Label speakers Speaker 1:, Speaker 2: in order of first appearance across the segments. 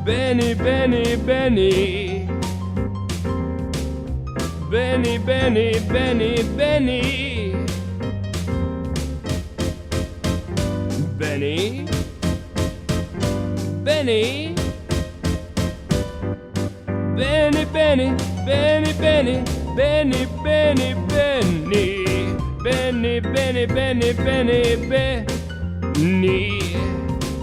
Speaker 1: Benny, Benny, Benny. Benny, Benny, Benny, Benny. Benny. Benny. Benny, Benny, Benny, Benny, Benny, Benny, Benny. Benny, Benny, Benny, Benny, Benny.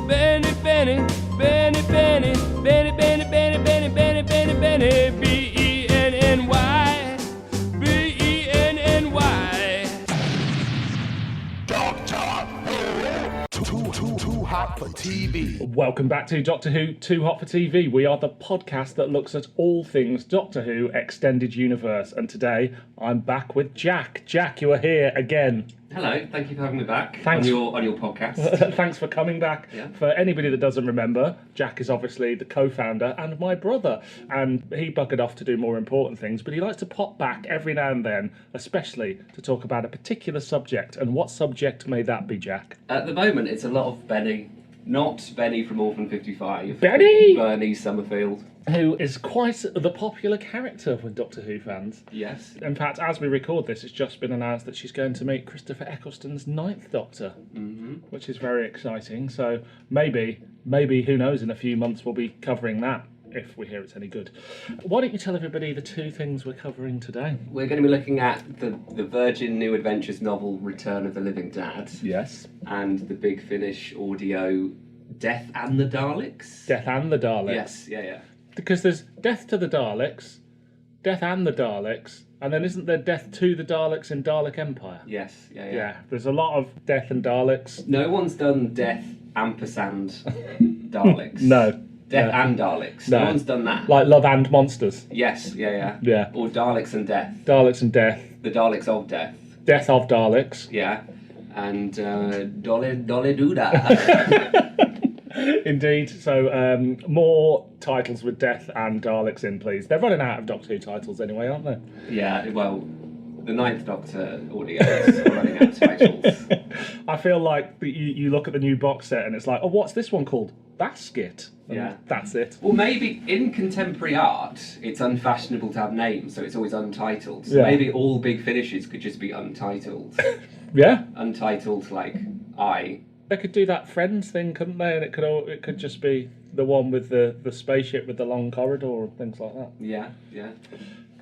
Speaker 1: Benny, Benny, Benny, Benny, Benny, Benny, Benny, Benny, Benny, Benny, Benny, B-E-N-N-Y, B-E-N-N-Y.
Speaker 2: Doctor Who, too hot for TV.
Speaker 3: Welcome back to Doctor Who, Too Hot for TV. We are the podcast that looks at all things Doctor Who Extended Universe. And today, I'm back with Jack. Jack, you are here again.
Speaker 4: Hello, thank you for having me back
Speaker 3: Thanks.
Speaker 4: on your podcast.
Speaker 3: Thanks for coming back.
Speaker 4: Yeah.
Speaker 3: For anybody that doesn't remember, Jack is obviously the co-founder and my brother. And he buggered off to do more important things, but he likes to pop back every now and then, especially to talk about a particular subject. And what subject may that be, Jack?
Speaker 4: At the moment, it's a lot of Benny. Not Benny from Orphan 55.
Speaker 3: Benny!
Speaker 4: Bernie Summerfield.
Speaker 3: Who is quite the popular character with Doctor Who fans.
Speaker 4: Yes.
Speaker 3: In fact, as we record this, it's just been announced that she's going to meet Christopher Eccleston's ninth Doctor, which is very exciting. So maybe, who knows, in a few months we'll be covering that, if we hear it's any good. Why don't you tell everybody the two things we're covering today?
Speaker 4: We're going to be looking at the Virgin New Adventures novel Return of the Living Dad.
Speaker 3: Yes.
Speaker 4: And the Big Finish audio Death and the Daleks.
Speaker 3: Death and the Daleks.
Speaker 4: Yes, yeah.
Speaker 3: Because there's Death to the Daleks, Death and the Daleks, and then isn't there Death to the Daleks in Dalek Empire?
Speaker 4: Yes, yeah.
Speaker 3: Yeah, there's a lot of Death and Daleks.
Speaker 4: No one's done Death ampersand Daleks.
Speaker 3: No.
Speaker 4: Death
Speaker 3: No.
Speaker 4: and Daleks.
Speaker 3: No.
Speaker 4: No one's done that.
Speaker 3: Like Love and Monsters.
Speaker 4: Yes, yeah.
Speaker 3: Yeah.
Speaker 4: Or Daleks and Death.
Speaker 3: Daleks and Death.
Speaker 4: The Daleks of Death.
Speaker 3: Death of Daleks.
Speaker 4: Yeah. And Dolly Doodah.
Speaker 3: Indeed. So more titles with Death and Daleks in, please. They're running out of Doctor Who titles anyway, aren't they?
Speaker 4: Yeah, well, the Ninth Doctor audios are running out of titles.
Speaker 3: I feel like you look at the new box set and it's like, oh, what's this one called? Basket. And
Speaker 4: Yeah.
Speaker 3: that's it.
Speaker 4: Well, maybe in contemporary art, it's unfashionable to have names, so it's always untitled. So
Speaker 3: Yeah.
Speaker 4: maybe all Big Finishes could just be untitled.
Speaker 3: Yeah.
Speaker 4: Untitled, like, I.
Speaker 3: They could do that Friends thing, couldn't they? And it could just be the one with the spaceship with the long corridor and things like that.
Speaker 4: Yeah.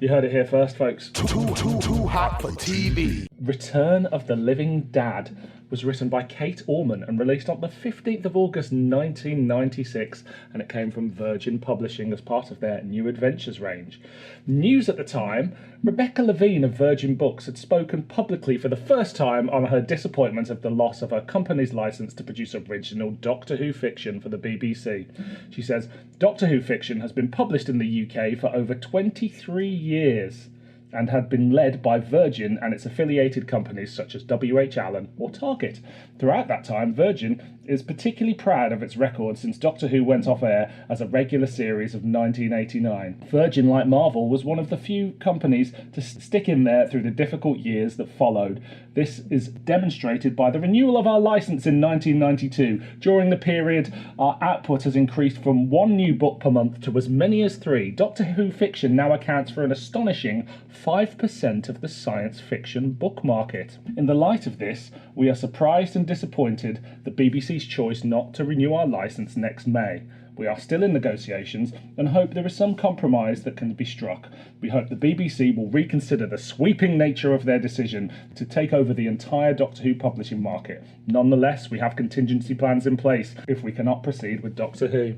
Speaker 3: You heard it here first, folks.
Speaker 2: Too hot for TV.
Speaker 3: Return of the Living Dad was written by Kate Orman and released on the 15th of August 1996, and it came from Virgin Publishing as part of their New Adventures range. News at the time, Rebecca Levine of Virgin Books had spoken publicly for the first time on her disappointment of the loss of her company's licence to produce original Doctor Who fiction for the BBC. She says, Doctor Who fiction has been published in the UK for over 23 years. And had been led by Virgin and its affiliated companies such as W.H. Allen or Target. Throughout that time, Virgin is particularly proud of its record since Doctor Who went off air as a regular series of 1989. Virgin, like Marvel, was one of the few companies to stick in there through the difficult years that followed. This is demonstrated by the renewal of our licence in 1992. During the period, our output has increased from one new book per month to as many as 3. Doctor Who fiction now accounts for an astonishing 5% of the science fiction book market. In the light of this, we are surprised and disappointed that BBC's choice not to renew our licence next May. We are still in negotiations and hope there is some compromise that can be struck. We hope the BBC will reconsider the sweeping nature of their decision to take over the entire Doctor Who publishing market. Nonetheless, we have contingency plans in place if we cannot proceed with Doctor Who.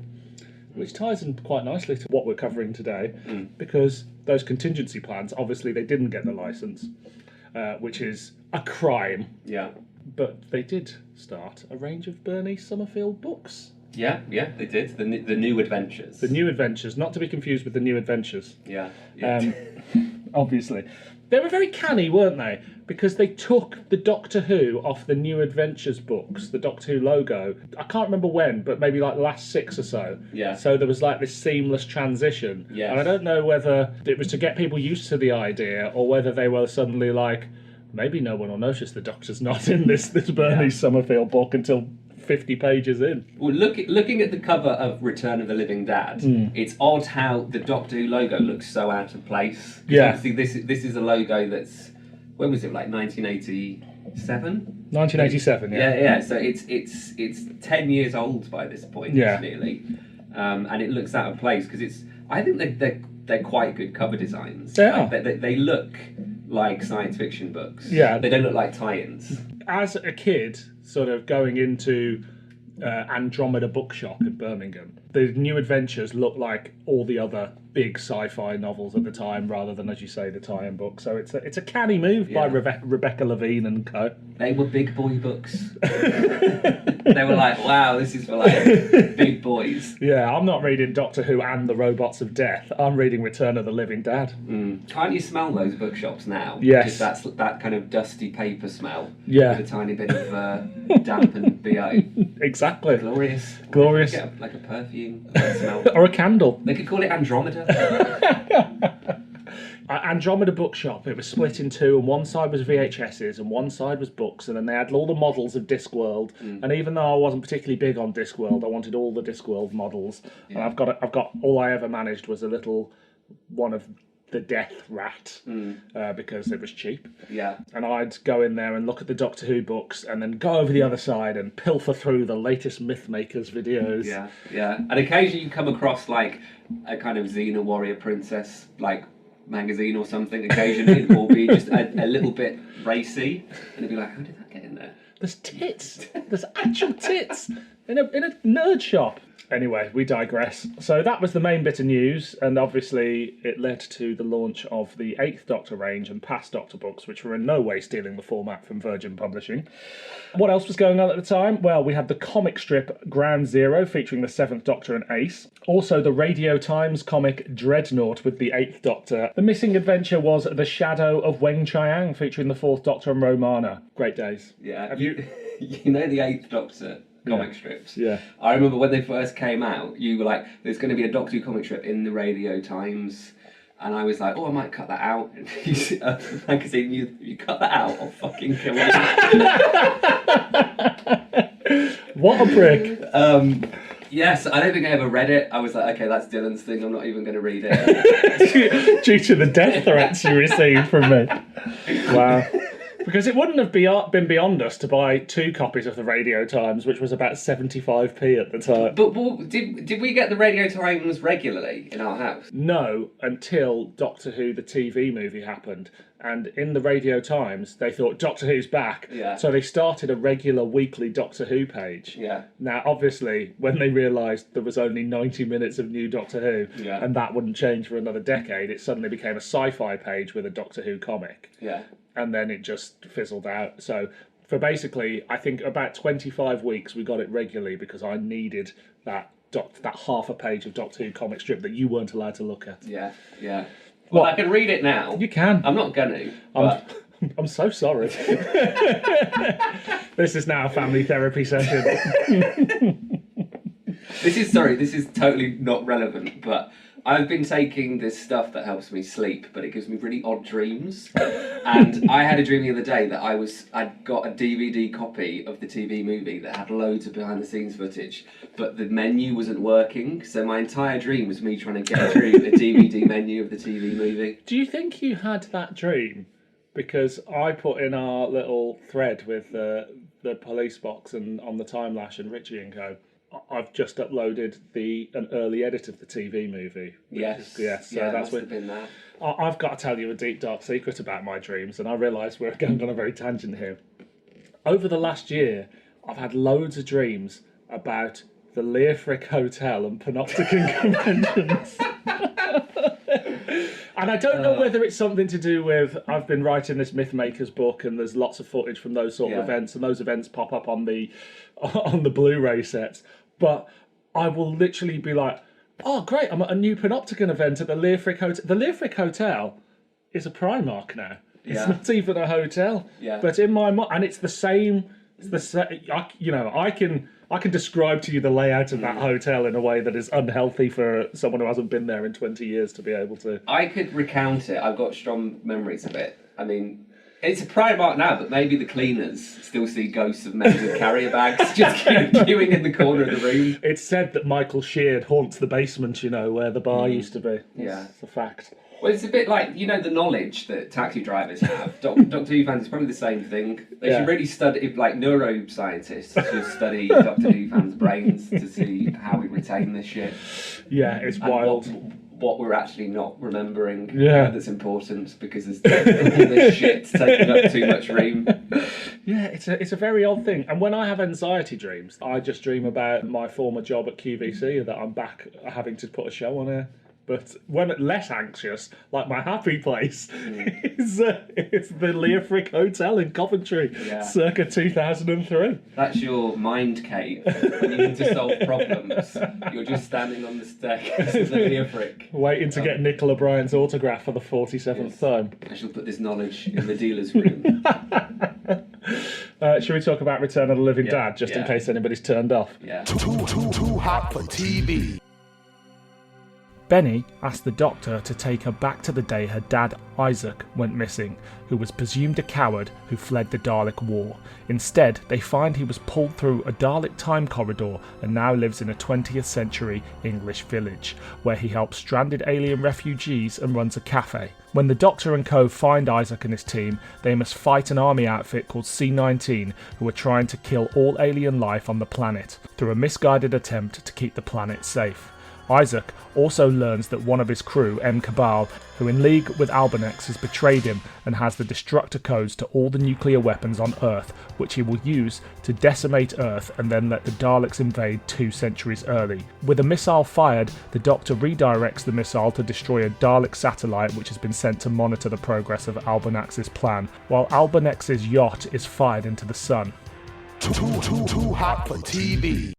Speaker 3: Which ties in quite nicely to what we're covering today, because those contingency plans, obviously they didn't get the licence, which is a crime.
Speaker 4: Yeah.
Speaker 3: But they did start a range of Bernie Summerfield books.
Speaker 4: Yeah, they did. The New Adventures.
Speaker 3: The New Adventures, not to be confused with the New Adventures.
Speaker 4: Yeah.
Speaker 3: Obviously. They were very canny, weren't they? Because they took the Doctor Who off the New Adventures books, the Doctor Who logo. I can't remember when, but maybe like the last 6 or so.
Speaker 4: Yeah.
Speaker 3: So there was like this seamless transition.
Speaker 4: Yes.
Speaker 3: And I don't know whether it was to get people used to the idea or whether they were suddenly like, maybe no one will notice the Doctor's not in this Bernie Summerfield book until 50 pages in.
Speaker 4: Well, looking at the cover of Return of the Living Dad, it's odd how the Doctor Who logo looks so out of place.
Speaker 3: Yeah.
Speaker 4: Obviously, this is a logo that's, when was it, like 1987?
Speaker 3: 1987, yeah.
Speaker 4: Yeah. So it's 10 years old by this point, nearly, and it looks out of place because I think they're quite good cover designs.
Speaker 3: They are.
Speaker 4: They look like science fiction books.
Speaker 3: Yeah.
Speaker 4: They don't look like tie-ins.
Speaker 3: As a kid, sort of going into Andromeda Bookshop in Birmingham, the New Adventures looked like all the other big sci-fi novels at the time, rather than, as you say, the tie-in book. So it's a canny move by Rebecca Levine and co.
Speaker 4: They were big boy books. They were like, wow, this is for like big boys.
Speaker 3: Yeah, I'm not reading Doctor Who and the Robots of Death. I'm reading Return of the Living Dad.
Speaker 4: Can't you smell those bookshops now?
Speaker 3: Yes.
Speaker 4: Just that kind of dusty paper smell.
Speaker 3: Yeah.
Speaker 4: With a tiny bit of damp and BO.
Speaker 3: Exactly.
Speaker 4: Glorious.
Speaker 3: Glorious.
Speaker 4: Get like a perfume smell.
Speaker 3: Or a candle.
Speaker 4: They could call it Andromeda.
Speaker 3: Andromeda Bookshop, it was split in two, and one side was VHSs and one side was books, and then they had all the models of Discworld. And even though I wasn't particularly big on Discworld, I wanted all the Discworld models. And I've got all I ever managed was a little one of the Death Rat because it was cheap.
Speaker 4: Yeah.
Speaker 3: And I'd go in there and look at the Doctor Who books, and then go over the other side and pilfer through the latest Mythmakers videos.
Speaker 4: Yeah. And occasionally you come across like a kind of Xena Warrior Princess like magazine or something. Occasionally it will be just a little bit racy, and it'd be like, how did that get in there?
Speaker 3: There's tits. There's actual tits in a nerd shop. Anyway, we digress. So that was the main bit of news, and obviously it led to the launch of the 8th Doctor range and past Doctor books, which were in no way stealing the format from Virgin Publishing. What else was going on at the time? Well, we had the comic strip Ground Zero featuring the 7th Doctor and Ace. Also the Radio Times comic Dreadnought with the 8th Doctor. The missing adventure was The Shadow of Weng Chiang featuring the 4th Doctor and Romana. Great days.
Speaker 4: Yeah.
Speaker 3: Have you...
Speaker 4: You know the 8th Doctor comic strips?
Speaker 3: Yeah.
Speaker 4: I remember when they first came out, you were like, there's going to be a Doctor Who comic strip in the Radio Times. And I was like, oh, I might cut that out. And you see a magazine, you cut that out, I'll fucking kill you.
Speaker 3: What a prick.
Speaker 4: Yes, I don't think I ever read it. I was like, okay, that's Dylan's thing, I'm not even going to read it.
Speaker 3: Due to the death threats you received from me. Wow. Because it wouldn't have been beyond us to buy 2 copies of the Radio Times, which was about 75p at the time.
Speaker 4: But did we get the Radio Times regularly in our house?
Speaker 3: No, until Doctor Who, the TV movie, happened. And in the Radio Times, they thought, Doctor Who's back.
Speaker 4: Yeah.
Speaker 3: So they started a regular weekly Doctor Who page.
Speaker 4: Yeah.
Speaker 3: Now, obviously, when they realised there was only 90 minutes of new Doctor Who, and that wouldn't change for another decade, it suddenly became a sci-fi page with a Doctor Who comic.
Speaker 4: Yeah.
Speaker 3: And then it just fizzled out. So for basically, I think about 25 weeks, we got it regularly because I needed that half a page of Doctor Who comic strip that you weren't allowed to look at.
Speaker 4: Yeah. Well, I can read it now.
Speaker 3: You can.
Speaker 4: I'm not going to. But...
Speaker 3: I'm so sorry. This is now a family therapy session.
Speaker 4: This is totally not relevant, but I've been taking this stuff that helps me sleep, but it gives me really odd dreams. And I had a dream the other day that I'd got a DVD copy of the TV movie that had loads of behind the scenes footage, but the menu wasn't working, so my entire dream was me trying to get through the DVD menu of the TV movie.
Speaker 3: Do you think you had that dream because I put in our little thread with the police box and on the Time Lash and Richie and co, I've just uploaded an early edit of the TV movie.
Speaker 4: Yes.
Speaker 3: So
Speaker 4: yeah,
Speaker 3: that's
Speaker 4: must have been that.
Speaker 3: I've got to tell you a deep, dark secret about my dreams, and I realise we're going on a very tangent here. Over the last year, I've had loads of dreams about the Leofric Hotel and Panopticon conventions. And I don't know whether it's something to do with I've been writing this Mythmakers book and there's lots of footage from those sort of events, and those events pop up on the Blu-ray sets. But I will literally be like, oh, great, I'm at a new Panopticon event at the Leofric Hotel. The Leofric Hotel is a Primark now. It's not even a hotel.
Speaker 4: Yeah.
Speaker 3: But in my mind, and it's the same. I can describe to you the layout of that hotel in a way that is unhealthy for someone who hasn't been there in 20 years to be able to.
Speaker 4: I could recount it. I've got strong memories of it. I mean, It's a Primark now, but maybe the cleaners still see ghosts of men with carrier bags just queuing in the corner of the room.
Speaker 3: It's said that Michael Sheard haunts the basement, where the bar used to be.
Speaker 4: Yeah.
Speaker 3: It's a fact.
Speaker 4: Well, it's a bit like, the knowledge that taxi drivers have. Doctor Who fans is probably the same thing. They should really study, like neuroscientists should study Doctor Who fans' brains to see how we retain this shit.
Speaker 3: Yeah, it's
Speaker 4: And
Speaker 3: wild.
Speaker 4: What we're actually not remembering that's important because there's all this shit taking up too much room.
Speaker 3: Yeah, it's a very odd thing. And when I have anxiety dreams, I just dream about my former job at QVC, that I'm back having to put a show on air. But when less anxious, like my happy place, is it's the Leofric Hotel in Coventry, circa 2003.
Speaker 4: That's your mind cave. When you need to solve problems, you're just standing on the stairs of the Leofric.
Speaker 3: Waiting to get Nicola Bryant's autograph for the 47th time.
Speaker 4: I shall put this knowledge in the dealer's room.
Speaker 3: Should we talk about Return of the Living Dad, just in case anybody's turned off?
Speaker 4: Yeah.
Speaker 2: Too hot for TV.
Speaker 3: Benny asked the doctor to take her back to the day her dad, Isaac, went missing, who was presumed a coward who fled the Dalek War. Instead, they find he was pulled through a Dalek time corridor and now lives in a 20th century English village, where he helps stranded alien refugees and runs a cafe. When the Doctor and co find Isaac and his team, they must fight an army outfit called C-19, who are trying to kill all alien life on the planet, through a misguided attempt to keep the planet safe. Isaac also learns that one of his crew, M. Cabal, who in league with Albinex, has betrayed him and has the destructor codes to all the nuclear weapons on Earth, which he will use to decimate Earth and then let the Daleks invade 2 centuries early. With a missile fired, the Doctor redirects the missile to destroy a Dalek satellite which has been sent to monitor the progress of Albanex's plan, while Albanex's yacht is fired into the sun.
Speaker 2: Too hot for TV.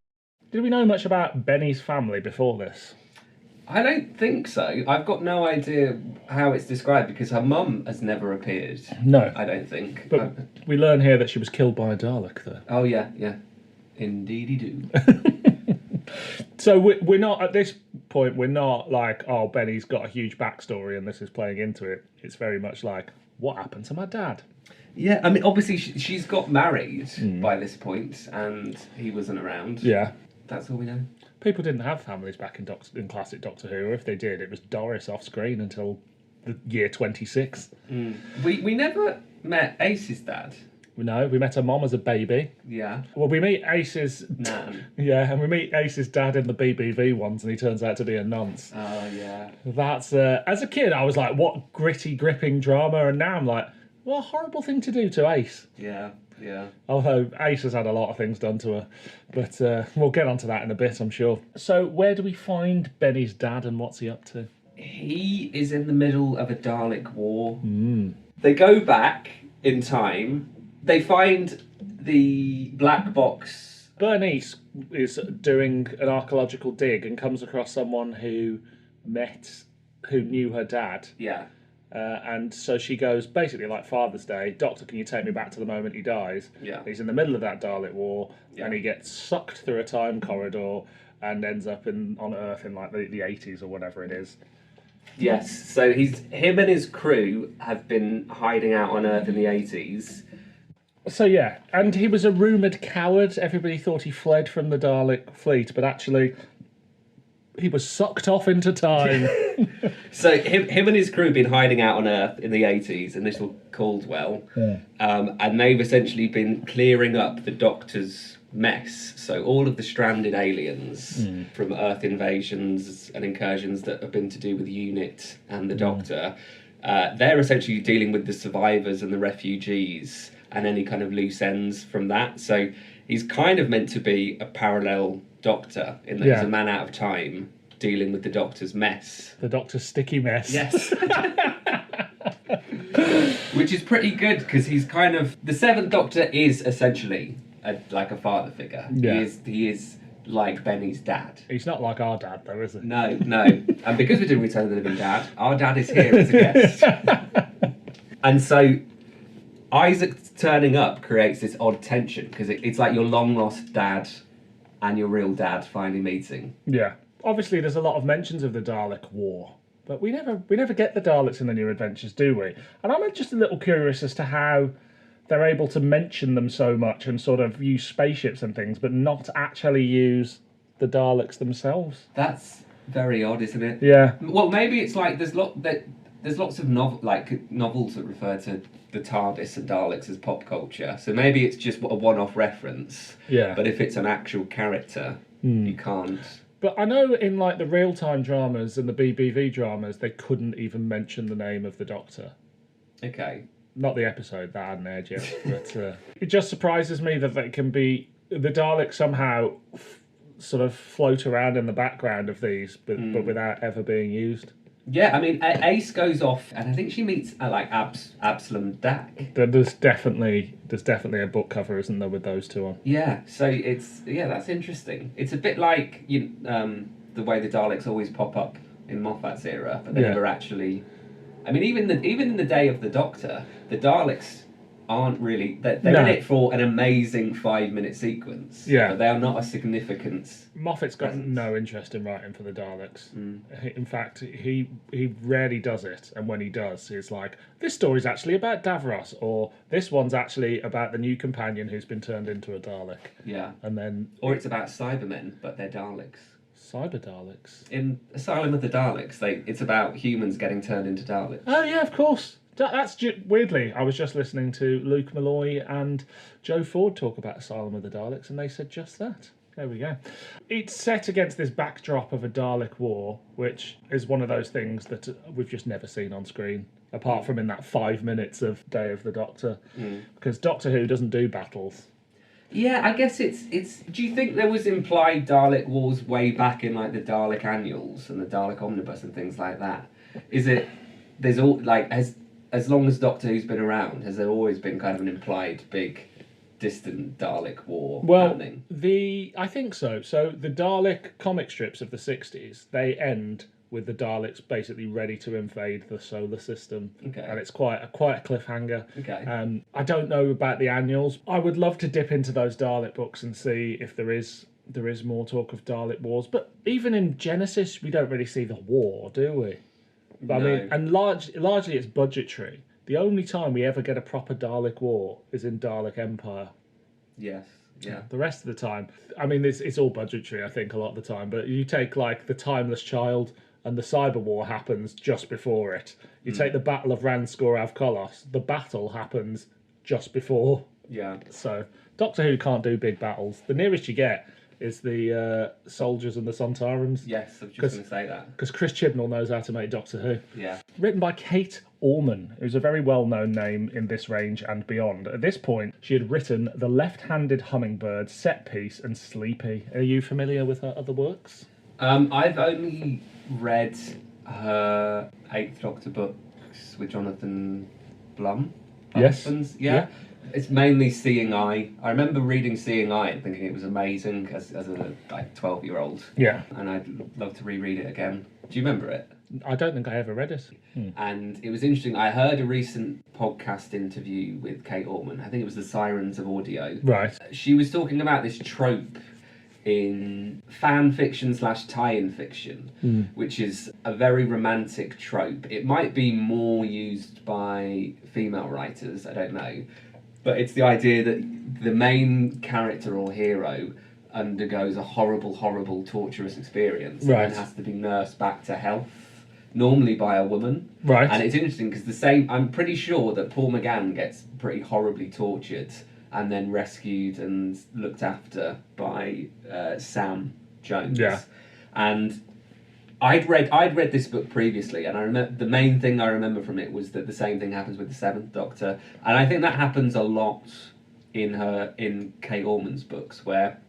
Speaker 3: Did we know much about Benny's family before this?
Speaker 4: I don't think so. I've got no idea how it's described because her mum has never appeared.
Speaker 3: No.
Speaker 4: I don't think.
Speaker 3: But we learn here that she was killed by a Dalek, though.
Speaker 4: Oh, yeah. Indeedy do.
Speaker 3: So we're not, at this point, we're not like, oh, Benny's got a huge backstory and this is playing into it. It's very much like, what happened to my dad?
Speaker 4: Yeah, I mean, obviously she's got married by this point and he wasn't around.
Speaker 3: Yeah.
Speaker 4: That's all we know.
Speaker 3: People didn't have families back in classic Doctor Who, or if they did, it was Doris off screen until the year 26.
Speaker 4: We never met Ace's dad.
Speaker 3: No, we met her mom as a baby.
Speaker 4: Yeah.
Speaker 3: Well, we meet Ace's
Speaker 4: Nan.
Speaker 3: Yeah, and we meet Ace's dad in the BBV ones, and he turns out to be a nonce.
Speaker 4: Oh, yeah.
Speaker 3: That's as a kid, I was like, what gritty, gripping drama, and now I'm like, what a horrible thing to do to Ace.
Speaker 4: Yeah.
Speaker 3: Although Ace has had a lot of things done to her. But we'll get onto that in a bit, I'm sure. So where do we find Benny's dad and what's he up to?
Speaker 4: He is in the middle of a Dalek war. They go back in time. They find the black box.
Speaker 3: Bernice is doing an archaeological dig and comes across someone who knew her dad.
Speaker 4: Yeah.
Speaker 3: And so she goes, basically like Father's Day, Doctor, can you take me back to the moment he dies?
Speaker 4: Yeah.
Speaker 3: He's in the middle of that Dalek war, and he gets sucked through a time corridor and ends up on Earth in like the 80s or whatever it is.
Speaker 4: Yes, so him and his crew have been hiding out on Earth in the 80s.
Speaker 3: So yeah, and he was a rumoured coward. Everybody thought he fled from the Dalek fleet, but actually he was sucked off into time.
Speaker 4: So him and his crew have been hiding out on Earth in the 80s, in this little Caldwell, and they've essentially been clearing up the Doctor's mess. So all of the stranded aliens from Earth invasions and incursions that have been to do with UNIT and the Doctor, they're essentially dealing with the survivors and the refugees and any kind of loose ends from that. So he's kind of meant to be a parallel Doctor in that he's a man out of time dealing with the Doctor's mess.
Speaker 3: The Doctor's sticky mess.
Speaker 4: Yes. Which is pretty good because he's kind of... The Seventh Doctor is essentially like a father figure.
Speaker 3: Yeah.
Speaker 4: He is like Benny's dad.
Speaker 3: He's not like our dad, though, is he?
Speaker 4: No. And because we're doing Return of the Living Dad, our dad is here as a guest. And so Isaac turning up creates this odd tension because it's like your long-lost dad and your real dad finally meeting.
Speaker 3: Yeah. Obviously, there's a lot of mentions of the Dalek War But we never get the Daleks in the New Adventures, do we? And I'm just a little curious as to how they're able to mention them so much and sort of use spaceships and things, but not actually use the Daleks themselves.
Speaker 4: That's very odd, isn't it?
Speaker 3: Yeah.
Speaker 4: Well, maybe it's like there's lots of novels that refer to the TARDIS and Daleks as pop culture. So maybe it's just a one-off reference.
Speaker 3: Yeah.
Speaker 4: But if it's an actual character, you can't.
Speaker 3: But I know in like the real-time dramas and the BBV dramas, they couldn't even mention the name of the Doctor.
Speaker 4: Okay.
Speaker 3: Not the episode, that hadn't aired yet. But it just surprises me that they can be... The Daleks somehow sort of float around in the background of these, but without ever being used.
Speaker 4: Yeah, I mean, Ace goes off, and I think she meets Absalom Dack.
Speaker 3: There's definitely a book cover, isn't there, with those two on?
Speaker 4: Yeah, so that's interesting. It's a bit like the way the Daleks always pop up in Moffat's era, but they never actually. I mean, even in the Day of the Doctor, the Daleks aren't really. They're in it for an amazing 5-minute sequence.
Speaker 3: Yeah,
Speaker 4: but they are not a significant.
Speaker 3: Moffat's got no interest in writing for the Daleks. In fact, he rarely does it, and when he does, he's like, "This story's actually about Davros," or "This one's actually about the new companion who's been turned into a Dalek."
Speaker 4: Yeah,
Speaker 3: and then
Speaker 4: it's about Cybermen, but they're Daleks.
Speaker 3: Cyber Daleks.
Speaker 4: In Asylum of the Daleks, it's about humans getting turned into Daleks.
Speaker 3: Oh yeah, of course. That's weirdly, I was just listening to Luke Malloy and Joe Ford talk about Asylum of the Daleks, and they said just that. There we go. It's set against this backdrop of a Dalek war, which is one of those things that we've just never seen on screen, apart from in that 5 minutes of Day of the Doctor, because Doctor Who doesn't do battles.
Speaker 4: Yeah, I guess it's. Do you think there was implied Dalek wars way back in like the Dalek annuals and the Dalek omnibus and things like that? Is it? There's all like as long as Doctor Who's been around, has there always been kind of an implied big, distant Dalek war happening?
Speaker 3: I think so. So the Dalek comic strips of the 60s, they end with the Daleks basically ready to invade the solar system.
Speaker 4: Okay.
Speaker 3: And it's quite a cliffhanger.
Speaker 4: Okay.
Speaker 3: I don't know about the annuals. I would love to dip into those Dalek books and see if there is more talk of Dalek wars. But even in Genesis, we don't really see the war, do we? But,
Speaker 4: no.
Speaker 3: I mean, and largely it's budgetary. The only time we ever get a proper Dalek war is in Dalek Empire.
Speaker 4: Yes. Yeah.
Speaker 3: The rest of the time, I mean, it's all budgetary, I think, a lot of the time. But you take, like, the Timeless Child, and the Cyber War happens just before it. You take the Battle of Ranskor-Avkolos, the battle happens just before.
Speaker 4: Yeah.
Speaker 3: So, Doctor Who can't do big battles. The nearest you get is the Soldiers and the Sontarans.
Speaker 4: Yes, I was just going to say that.
Speaker 3: Because Chris Chibnall knows how to make Doctor Who.
Speaker 4: Yeah.
Speaker 3: Written by Kate Orman, who's a very well-known name in this range and beyond. At this point, she had written The Left-Handed Hummingbird, Set Piece, and Sleepy. Are you familiar with her other works?
Speaker 4: I've only read her 8th Doctor books with Jonathan Blum.
Speaker 3: Yes.
Speaker 4: Yeah. It's mainly Seeing Eye. I remember reading Seeing Eye and thinking it was amazing as a 12-year-old.
Speaker 3: Yeah.
Speaker 4: And I'd love to reread it again. Do you remember it?
Speaker 3: I don't think I ever read it.
Speaker 4: And it was interesting. I heard a recent podcast interview with Kate Orman. I think it was The Sirens of Audio.
Speaker 3: Right.
Speaker 4: She was talking about this trope in fan fiction / tie-in fiction, which is a very romantic trope. It might be more used by female writers, I don't know. But it's the idea that the main character or hero undergoes a horrible, horrible, torturous experience and then has to be nursed back to health, normally by a woman.
Speaker 3: Right.
Speaker 4: And it's interesting because I'm pretty sure that Paul McGann gets pretty horribly tortured and then rescued and looked after by Sam Jones.
Speaker 3: Yeah.
Speaker 4: And I'd read this book previously, and I remember the main thing I remember from it was that the same thing happens with the 7th Doctor, and I think that happens a lot in Kate Orman's books, where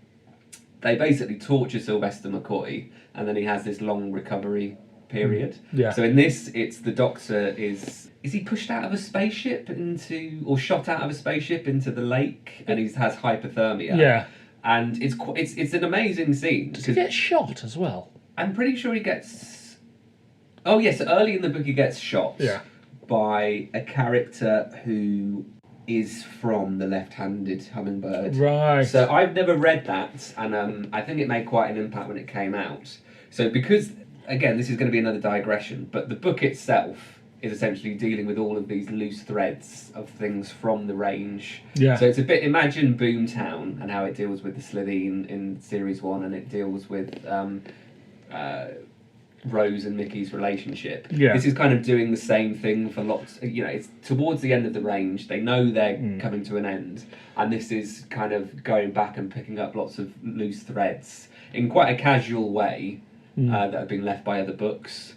Speaker 4: they basically torture Sylvester McCoy, and then he has this long recovery period.
Speaker 3: Yeah.
Speaker 4: So in this, it's the Doctor is he pushed out of a spaceship or shot out of a spaceship into the lake, and he has hypothermia.
Speaker 3: Yeah.
Speaker 4: And it's an amazing scene.
Speaker 3: Does he get shot as well?
Speaker 4: I'm pretty sure he gets... Oh, yes, early in the book he gets shot by a character who is from The Left-Handed Hummingbird.
Speaker 3: Right.
Speaker 4: So I've never read that, and I think it made quite an impact when it came out. So because again, this is going to be another digression, but the book itself is essentially dealing with all of these loose threads of things from the range.
Speaker 3: Yeah.
Speaker 4: So it's a bit, imagine Boomtown and how it deals with the Slitheen in Series 1, and it deals with Rose and Mickey's relationship.
Speaker 3: Yeah.
Speaker 4: This is kind of doing the same thing for lots, it's towards the end of the range, they know they're coming to an end, and this is kind of going back and picking up lots of loose threads in quite a casual way that have been left by other books.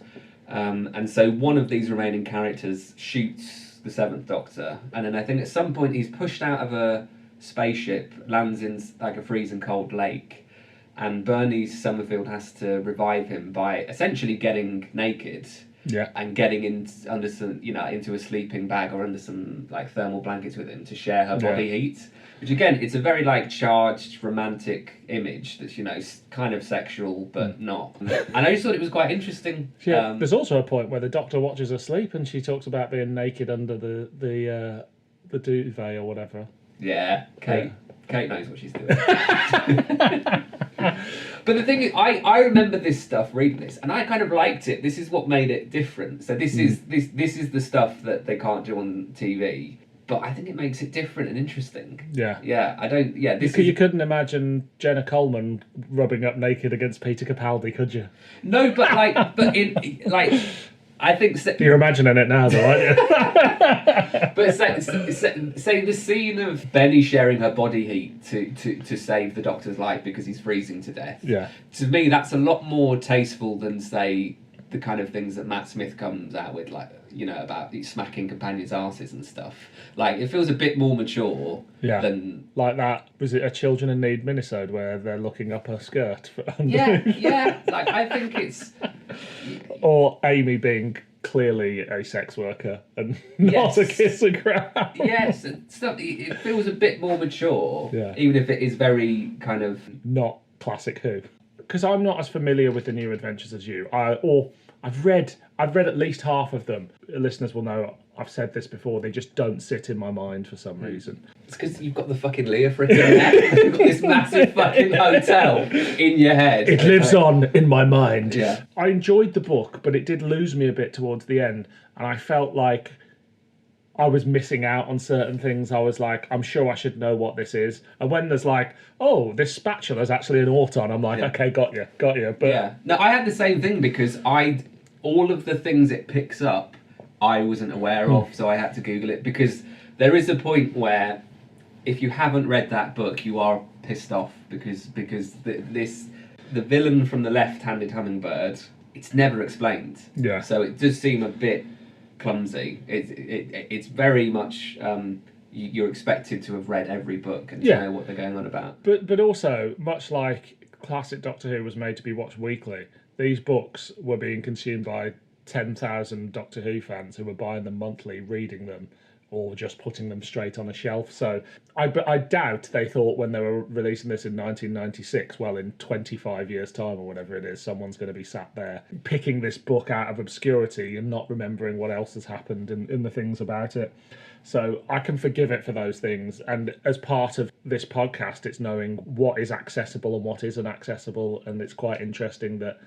Speaker 4: And so one of these remaining characters shoots the Seventh Doctor, and then I think at some point he's pushed out of a spaceship, lands in like a freezing cold lake, and Bernie Summerfield has to revive him by essentially getting naked and getting into a sleeping bag or under some like thermal blankets with him to share her body heat. Which again, it's a very like charged romantic image that's kind of sexual but not. And I just thought it was quite interesting.
Speaker 3: Yeah, there's also a point where the Doctor watches her sleep and she talks about being naked under the duvet or whatever.
Speaker 4: Yeah, Kate knows what she's doing. But the thing is, I remember this stuff, reading this, and I kind of liked it. This is what made it different. So this is the stuff that they can't do on TV. But I think it makes it different and interesting. Yeah. Yeah, I don't... Yeah,
Speaker 3: you couldn't imagine Jenna Coleman rubbing up naked against Peter Capaldi, could you?
Speaker 4: No, but I think...
Speaker 3: You're imagining it now, though, aren't you?
Speaker 4: But say the scene of Benny sharing her body heat to save the Doctor's life because he's freezing to death.
Speaker 3: Yeah.
Speaker 4: To me, that's a lot more tasteful than, say, the kind of things that Matt Smith comes out with, like, about smacking companions' asses and stuff. Like, it feels a bit more mature than...
Speaker 3: Like that, was it a Children in Need minisode where they're looking up her skirt?
Speaker 4: Yeah. Like, I think it's...
Speaker 3: Or Amy being clearly a sex worker and not a kiss and grab.
Speaker 4: Yes, it feels a bit more mature, even if it is very kind of...
Speaker 3: Not classic Who. Because I'm not as familiar with the New Adventures as you. I've read at least half of them. Listeners will know I've said this before. They just don't sit in my mind for some reason.
Speaker 4: It's because you've got the fucking Leah freaking there. You've got this massive fucking hotel in your head.
Speaker 3: It lives on in my mind.
Speaker 4: Yeah.
Speaker 3: I enjoyed the book, but it did lose me a bit towards the end, and I felt like I was missing out on certain things. I was like, I'm sure I should know what this is. And when there's like, oh, this spatula is actually an auton, I'm like, okay, got you. But
Speaker 4: no, I had the same thing because all of the things it picks up, I wasn't aware of, so I had to Google it, because there is a point where if you haven't read that book, you are pissed off because the villain from the Left-Handed Hummingbird, it's never explained.
Speaker 3: Yeah.
Speaker 4: So it does seem a bit clumsy. It's very much you're expected to have read every book and to know what they're going on about.
Speaker 3: But also, much like classic Doctor Who was made to be watched weekly, these books were being consumed by 10,000 Doctor Who fans who were buying them monthly, reading them, or just putting them straight on a shelf. So I doubt they thought when they were releasing this in 1996, well, in 25 years' time or whatever it is, someone's going to be sat there picking this book out of obscurity and not remembering what else has happened in the things about it. So I can forgive it for those things. And as part of this podcast, it's knowing what is accessible and what isn't accessible. And it's quite interesting that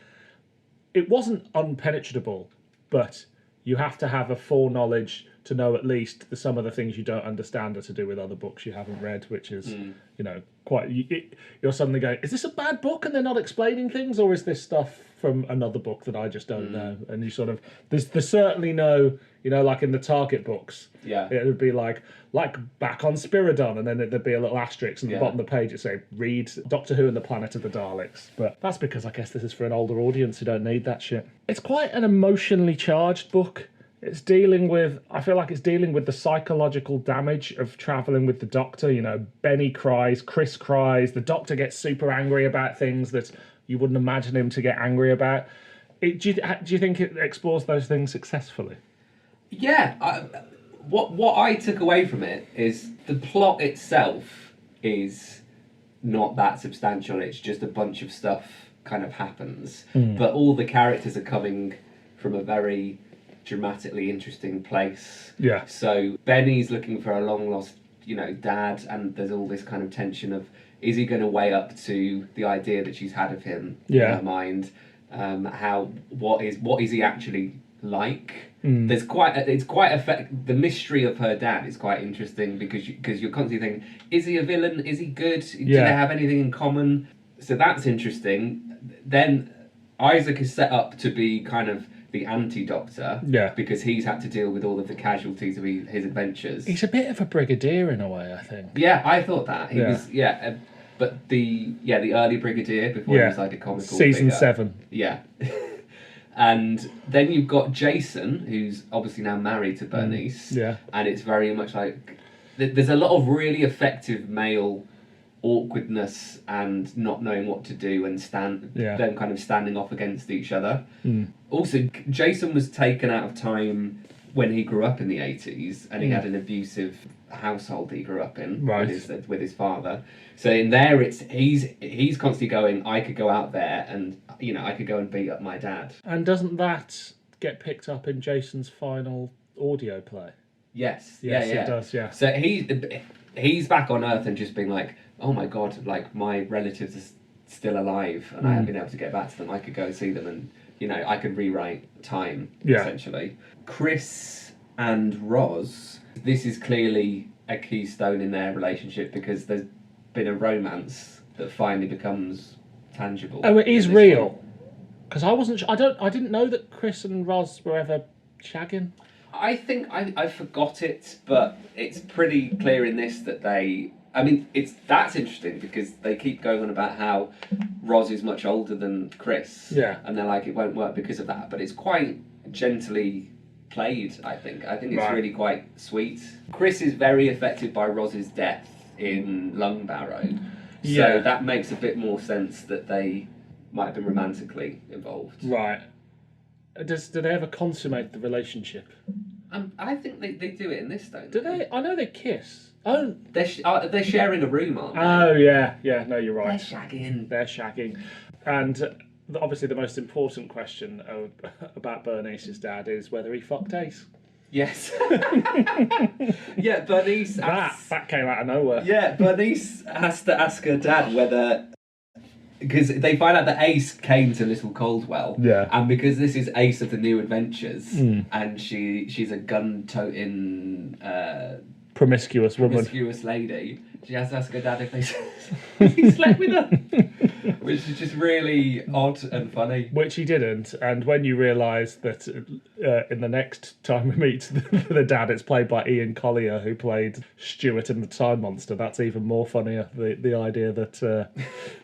Speaker 3: it wasn't unpenetrable, but you have to have a foreknowledge to know at least some of the things you don't understand are to do with other books you haven't read, which is, you're suddenly going, is this a bad book and they're not explaining things, or is this stuff from another book that I just don't know? And you sort of, there's certainly no, like in the Target books, it would be like back on Spiridon, and then there'd be a little asterisk, and at the bottom of the page it'd say, read Doctor Who and the Planet of the Daleks. But that's because I guess this is for an older audience who don't need that shit. It's quite an emotionally charged book. I feel like it's dealing with the psychological damage of travelling with the Doctor. Benny cries, Chris cries, the Doctor gets super angry about things that you wouldn't imagine him to get angry about. Do you think it explores those things successfully?
Speaker 4: Yeah. What I took away from it is the plot itself is not that substantial. It's just a bunch of stuff kind of happens. But all the characters are coming from a very dramatically interesting place.
Speaker 3: Yeah.
Speaker 4: So Benny's looking for a long lost, dad, and there's all this kind of tension of, is he going to weigh up to the idea that she's had of him in her mind? what is he actually like. There's the mystery of her dad is quite interesting because you're constantly thinking, is he a villain? Is he good? Do they have anything in common? So that's interesting. Then Isaac is set up to be kind of the anti-Doctor, because he's had to deal with all of the casualties of his adventures.
Speaker 3: He's a bit of a brigadier in a way, I think.
Speaker 4: Yeah, I thought that he was. But the early brigadier before he was like a comical
Speaker 3: Season
Speaker 4: figure.
Speaker 3: 7.
Speaker 4: Yeah. And then you've got Jason, who's obviously now married to Bernice. And it's very much like there's a lot of really effective male awkwardness and not knowing what to do and them kind of standing off against each other. Also, Jason was taken out of time when he grew up in the 80s, and he had an abusive household that he grew up in with his father. So in there, he's constantly going, I could go out there and I could go and beat up my dad.
Speaker 3: And doesn't that get picked up in Jason's final audio play?
Speaker 4: Yes,
Speaker 3: it does. Yeah.
Speaker 4: So he's back on Earth and just being like, oh my god, like my relatives are still alive and I haven't been able to get back to them. I could go see them and I could rewrite time essentially. Chris and Roz, this is clearly a keystone in their relationship because there's been a romance that finally becomes tangible.
Speaker 3: Oh, it is real. Because I wasn't. I didn't know that Chris and Roz were ever shagging.
Speaker 4: I think I forgot it, but it's pretty clear in this that they. I mean, that's interesting because they keep going on about how Roz is much older than Chris.
Speaker 3: Yeah.
Speaker 4: And they're like, it won't work because of that, but it's quite gently played. I think it's really quite sweet. Chris is very affected by Roz's death in Lung Barrow. So that makes a bit more sense that they might have been romantically involved. Right.
Speaker 3: Do they ever consummate the relationship?
Speaker 4: I think they do it in this, don't
Speaker 3: they? Do they? I know they kiss. Oh,
Speaker 4: they're sharing a room, aren't they?
Speaker 3: Oh yeah. No, you're right.
Speaker 4: They're shagging.
Speaker 3: And obviously, the most important question about Bernice's dad is whether he fucked Ace.
Speaker 4: Yes. Yeah, Bernice.
Speaker 3: That came out of nowhere.
Speaker 4: Yeah, Bernice has to ask her dad whether. Because they find out that Ace came to Little Caldwell, and because this is Ace of the New Adventures, and she's a gun-toting,
Speaker 3: promiscuous
Speaker 4: lady, she has to ask her dad if he slept with her, which is just really odd and funny.
Speaker 3: Which he didn't, and when you realise that in the next time we meet the dad, it's played by Ian Collier, who played Stuart in The Time Monster, that's even more funnier, the idea that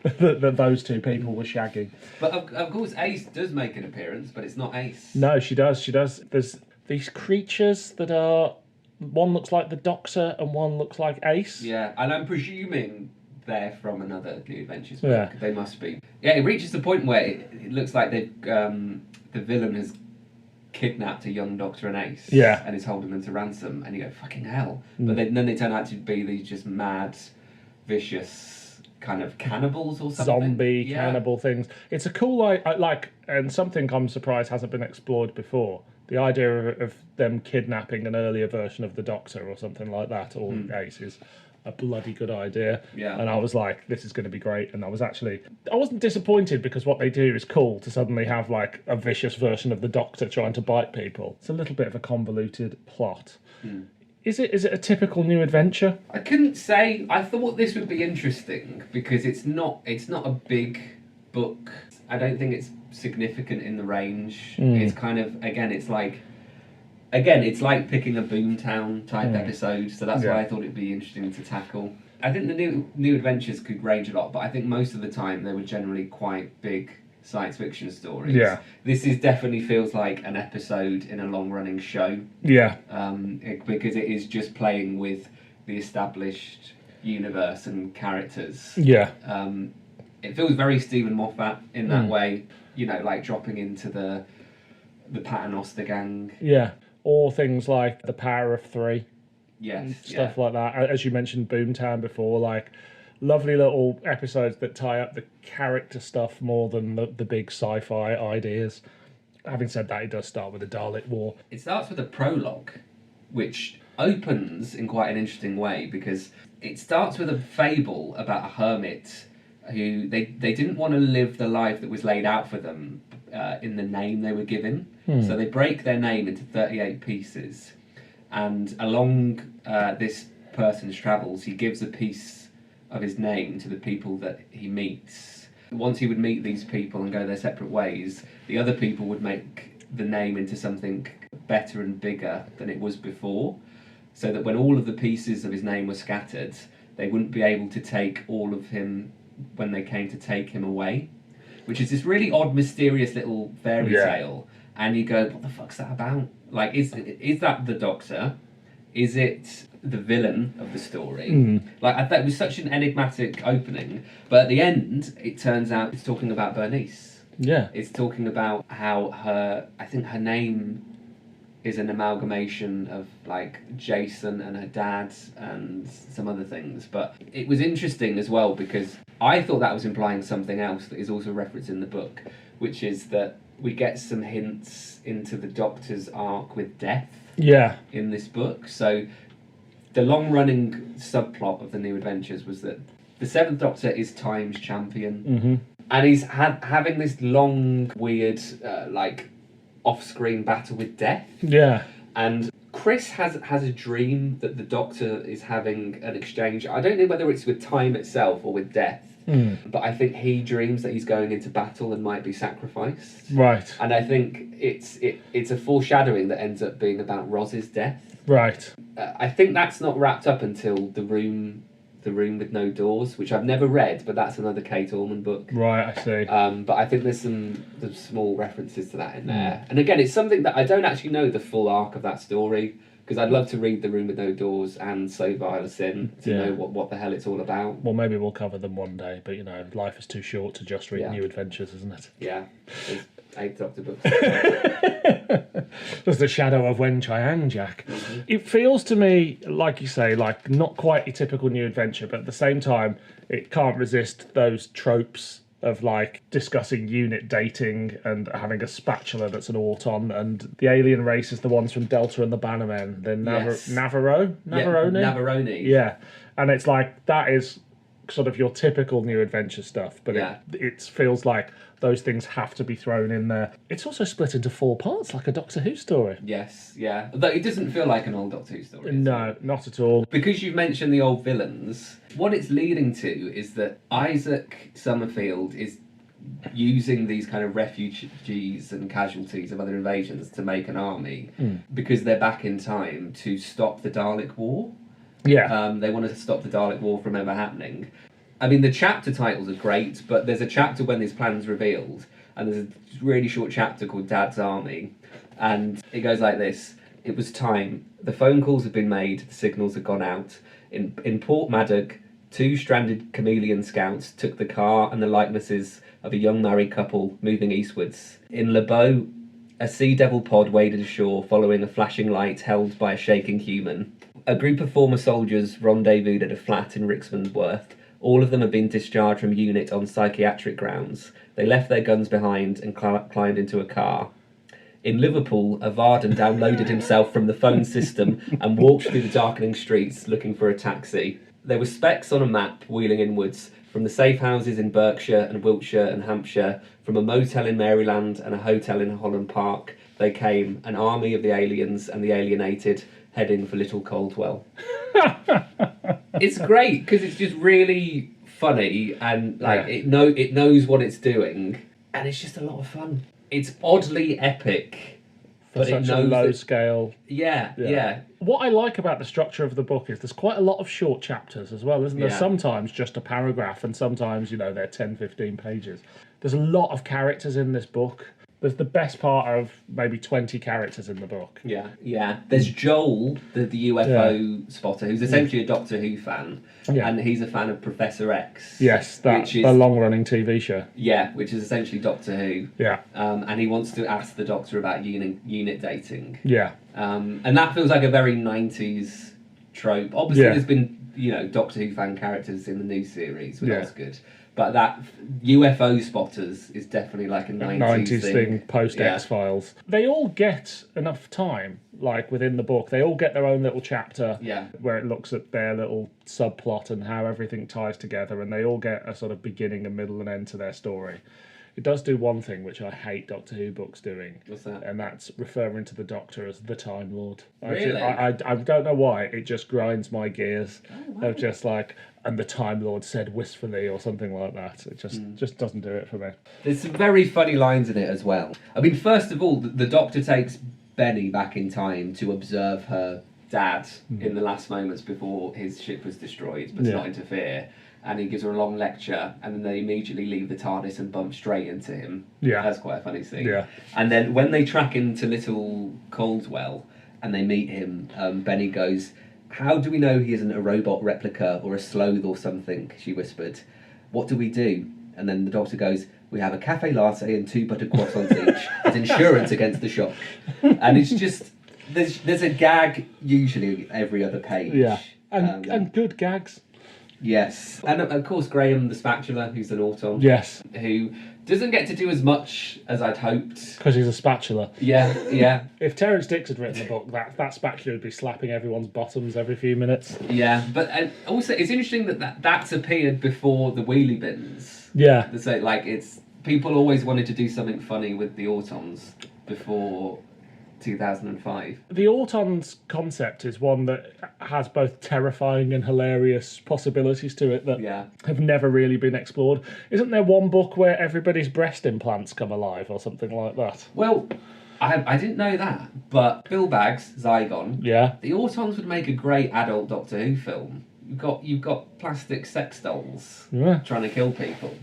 Speaker 3: that those two people were shagging.
Speaker 4: But of course Ace does make an appearance, but it's not Ace.
Speaker 3: No, she does. There's these creatures that are... One looks like the Doctor and one looks like Ace.
Speaker 4: Yeah, and I'm presuming they're from another New Adventures book. Yeah. They must be. Yeah, it reaches the point where it looks like the villain has kidnapped a young Doctor and Ace.
Speaker 3: Yeah.
Speaker 4: And is holding them to ransom. And you go, fucking hell. But then they turn out to be these just mad, vicious kind of cannibals or something.
Speaker 3: Zombie cannibal things. It's a cool, and something I'm surprised hasn't been explored before. The idea of them kidnapping an earlier version of the Doctor or something like that, or Ace, is a bloody good idea.
Speaker 4: Yeah.
Speaker 3: And I was like, this is going to be great. And I wasn't disappointed because what they do is cool to suddenly have like a vicious version of the Doctor trying to bite people. It's a little bit of a convoluted plot. Is it a typical New Adventure?
Speaker 4: I couldn't say. I thought this would be interesting because it's not a big book. I don't think it's significant in the range. It's kind of it's like picking a Boomtown type episode, so that's why I thought it'd be interesting to tackle. I think the new adventures could range a lot, but I think most of the time they were generally quite big science fiction stories.
Speaker 3: Yeah.
Speaker 4: This definitely feels like an episode in a long running show.
Speaker 3: Yeah.
Speaker 4: Because it is just playing with the established universe and characters.
Speaker 3: Yeah.
Speaker 4: It feels very Stephen Moffat in that way, like dropping into the Paternoster gang.
Speaker 3: Yeah, or things like The Power of Three.
Speaker 4: Yes,
Speaker 3: stuff like that. As you mentioned Boomtown before, like lovely little episodes that tie up the character stuff more than the big sci-fi ideas. Having said that, it does start with the Dalek War.
Speaker 4: It starts with a prologue, which opens in quite an interesting way because it starts with a fable about a hermit who they didn't want to live the life that was laid out for them in the name they were given. So they break their name into 38 pieces, and along this person's travels, he gives a piece of his name to the people that he meets. Once he would meet these people and go their separate ways, the other people would make the name into something better and bigger than it was before, so that when all of the pieces of his name were scattered, they wouldn't be able to take all of him when they came to take him away, which is this really odd, mysterious little fairy tale. And you go, what the fuck's that about? Like, is that the Doctor? Is it the villain of the story? Like, I thought it was such an enigmatic opening, but at the end, it turns out it's talking about Bernice.
Speaker 3: Yeah.
Speaker 4: It's talking about how I think her name is an amalgamation of like Jason and her dad and some other things. But it was interesting as well because I thought that was implying something else that is also referenced in the book, which is that we get some hints into the Doctor's arc with death in this book. So the long-running subplot of the New Adventures was that the Seventh Doctor is Time's champion, and he's having this long, weird, like off-screen battle with death. Yeah, and Chris has a dream that the Doctor is having an exchange. I don't know whether it's with time itself or with death. But I think he dreams that he's going into battle and might be sacrificed. Right. And I think it's a foreshadowing that ends up being about Roz's death. Right. I think that's not wrapped up until The Room with No Doors, which I've never read, but that's another Kate Orman book. Right, I see. But I think there's some small references to that in there. And again, it's something that I don't actually know the full arc of that story, because I'd love to read The Room with No Doors and So Vile a Sin to know what the hell it's all about. Well, maybe we'll cover them one day, but life is too short to just read New Adventures, isn't it? Yeah, there's 8 Doctor books.
Speaker 3: There's the shadow of Wen Chiang, Jack. It feels to me, like you say, like not quite a typical New Adventure, but at the same time, it can't resist those tropes of like discussing unit dating and having a spatula that's an auton, and the alien race is the ones from Delta and the Bannermen. They're Navarone?
Speaker 4: Navarone.
Speaker 3: Yeah. And it's like, that is sort of your typical New Adventure stuff, but it feels like those things have to be thrown in there. It's also split into 4 parts, like a Doctor Who story.
Speaker 4: Yes, yeah. Though it doesn't feel like an old Doctor Who story.
Speaker 3: No, not at all.
Speaker 4: Because you've mentioned the old villains, what it's leading to is that Isaac Summerfield is using these kind of refugees and casualties of other invasions to make an army because they're back in time to stop the Dalek War. Yeah. They want to stop the Dalek War from ever happening. I mean, the chapter titles are great, but there's a chapter when this plan's revealed, and there's a really short chapter called Dad's Army, and it goes like this. It was time. The phone calls had been made, the signals had gone out. In Port Maddock, 2 stranded chameleon scouts took the car and the likenesses of a young married couple moving eastwards. In Le Beau, a sea devil pod waded ashore following a flashing light held by a shaking human. A group of former soldiers rendezvoused at a flat in Rickmansworth. All of them had been discharged from unit on psychiatric grounds. They left their guns behind and climbed into a car. In Liverpool, a Varden downloaded himself from the phone system and walked through the darkening streets looking for a taxi. There were specks on a map wheeling inwards from the safe houses in Berkshire and Wiltshire and Hampshire, from a motel in Maryland and a hotel in Holland Park. They came, an army of the aliens and the alienated, heading for Little Caldwell. It's great because it's just really funny and like it knows what it's doing, and it's just a lot of fun. It's oddly epic
Speaker 3: for such a low scale.
Speaker 4: Yeah.
Speaker 3: What I like about the structure of the book is there's quite a lot of short chapters as well, isn't there? Sometimes just a paragraph, and sometimes they're 10-15 pages. There's a lot of characters in this book. There's the best part of maybe 20 characters in the book. Yeah. There's Joel, the UFO spotter, who's essentially a Doctor Who fan, and he's a fan of Professor X. Yes, that's the long-running TV show. Yeah, which is essentially Doctor Who. Yeah. And he wants to ask the Doctor about unit dating. Yeah. And that feels like a very 90s trope. Obviously, there's been, Doctor Who fan characters in the new series, which that's good. But that UFO spotters is definitely like a 90s thing post X-Files. They all get enough time, like within the book. They all get their own little chapter where it looks at their little subplot and how everything ties together, and they all get a sort of beginning, a middle and end to their story. it does do one thing which I hate Doctor Who books doing.
Speaker 4: What's that?
Speaker 3: And that's referring to the Doctor as the Time Lord.
Speaker 4: Really?
Speaker 3: I don't know why, it just grinds my gears.
Speaker 4: Oh, wow.
Speaker 3: Of just like, and the Time Lord said wistfully or something like that. It just doesn't do it for me.
Speaker 4: There's some very funny lines in it as well. I mean, first of all, the Doctor takes Benny back in time to observe her dad in the last moments before his ship was destroyed, but to not interfere. And he gives her a long lecture, and then they immediately leave the TARDIS and bump straight into him.
Speaker 3: Yeah.
Speaker 4: That's quite a funny scene.
Speaker 3: Yeah.
Speaker 4: And then when they track into Little Caldwell and they meet him, Benny goes, "How do we know he isn't a robot replica or a sloth or something?" she whispered. "What do we do?" And then the Doctor goes, "We have a cafe latte and 2 buttered croissants each as insurance against the shock." And it's just, there's a gag usually every other page.
Speaker 3: Yeah. And good gags.
Speaker 4: Yes. And of course Graham the Spatula, who's an Auton.
Speaker 3: Yes.
Speaker 4: Who doesn't get to do as much as I'd hoped.
Speaker 3: Because he's a spatula.
Speaker 4: Yeah.
Speaker 3: If Terence Dix had written the book, that spatula would be slapping everyone's bottoms every few minutes.
Speaker 4: Yeah, but and also it's interesting that's appeared before the wheelie bins.
Speaker 3: Yeah.
Speaker 4: So like it's people always wanted to do something funny with the Autons before 2005.
Speaker 3: The Autons concept is one that has both terrifying and hilarious possibilities to it that have never really been explored. Isn't there one book where everybody's breast implants come alive or something like that?
Speaker 4: Well, I didn't know that, but Bill Baggs, Zygon, the Autons would make a great adult Doctor Who film. You've got plastic sex dolls trying to kill people.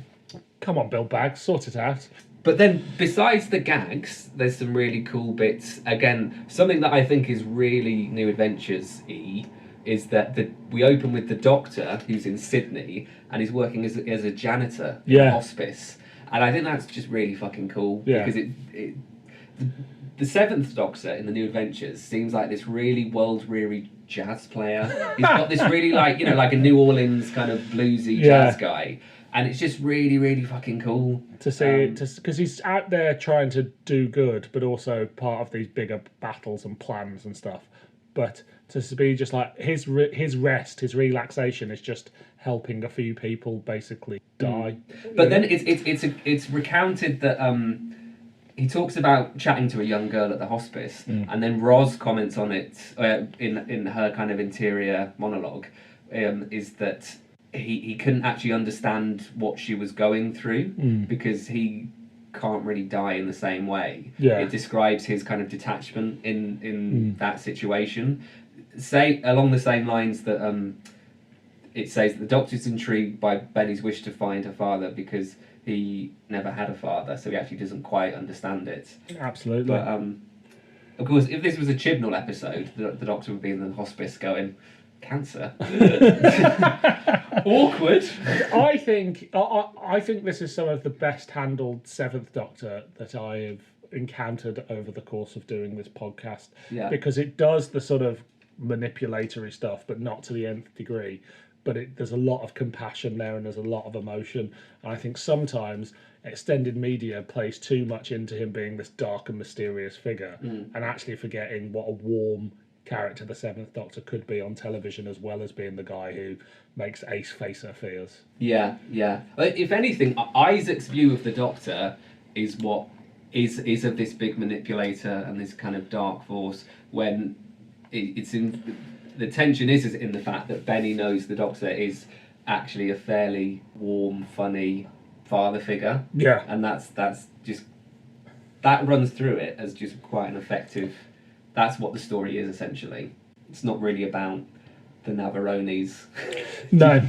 Speaker 3: Come on, Bill Baggs, sort it out.
Speaker 4: But then, besides the gags, there's some really cool bits. Again, something that I think is really New Adventures-y is that we open with the Doctor, who's in Sydney, and he's working as a janitor in a hospice. And I think that's just really fucking cool. Because the seventh Doctor in the New Adventures seems like this really world-weary jazz player. He's got this really like a New Orleans kind of bluesy jazz guy. And it's just really, really fucking cool
Speaker 3: to see, because he's out there trying to do good, but also part of these bigger battles and plans and stuff. But to be just like his rest, his relaxation is just helping a few people basically die.
Speaker 4: But then it's recounted that he talks about chatting to a young girl at the hospice, and then Roz comments on it in her kind of interior monologue, is that he couldn't actually understand what she was going through because he can't really die in the same way. It describes his kind of detachment in that situation. Say along the same lines that it says that the Doctor's intrigued by Benny's wish to find her father because he never had a father, so he actually doesn't quite understand it.
Speaker 3: Absolutely.
Speaker 4: But of course, if this was a Chibnall episode, the Doctor would be in the hospice going, "Cancer." Awkward.
Speaker 3: I think this is some of the best handled Seventh Doctor that I have encountered over the course of doing this podcast. Because it does the sort of manipulatory stuff, but not to the nth degree. But there's a lot of compassion there and there's a lot of emotion. And I think sometimes extended media plays too much into him being this dark and mysterious figure and actually forgetting what a warm character the Seventh Doctor could be on television, as well as being the guy who makes Ace face her fears. Yeah.
Speaker 4: If anything, Isaac's view of the Doctor is what is of this big manipulator and this kind of dark force, when it's in the tension is in the fact that Benny knows the Doctor is actually a fairly warm, funny father figure.
Speaker 3: Yeah.
Speaker 4: And that's just that runs through it as just quite an effective. That's what the story is, essentially. It's not really about the Navaronis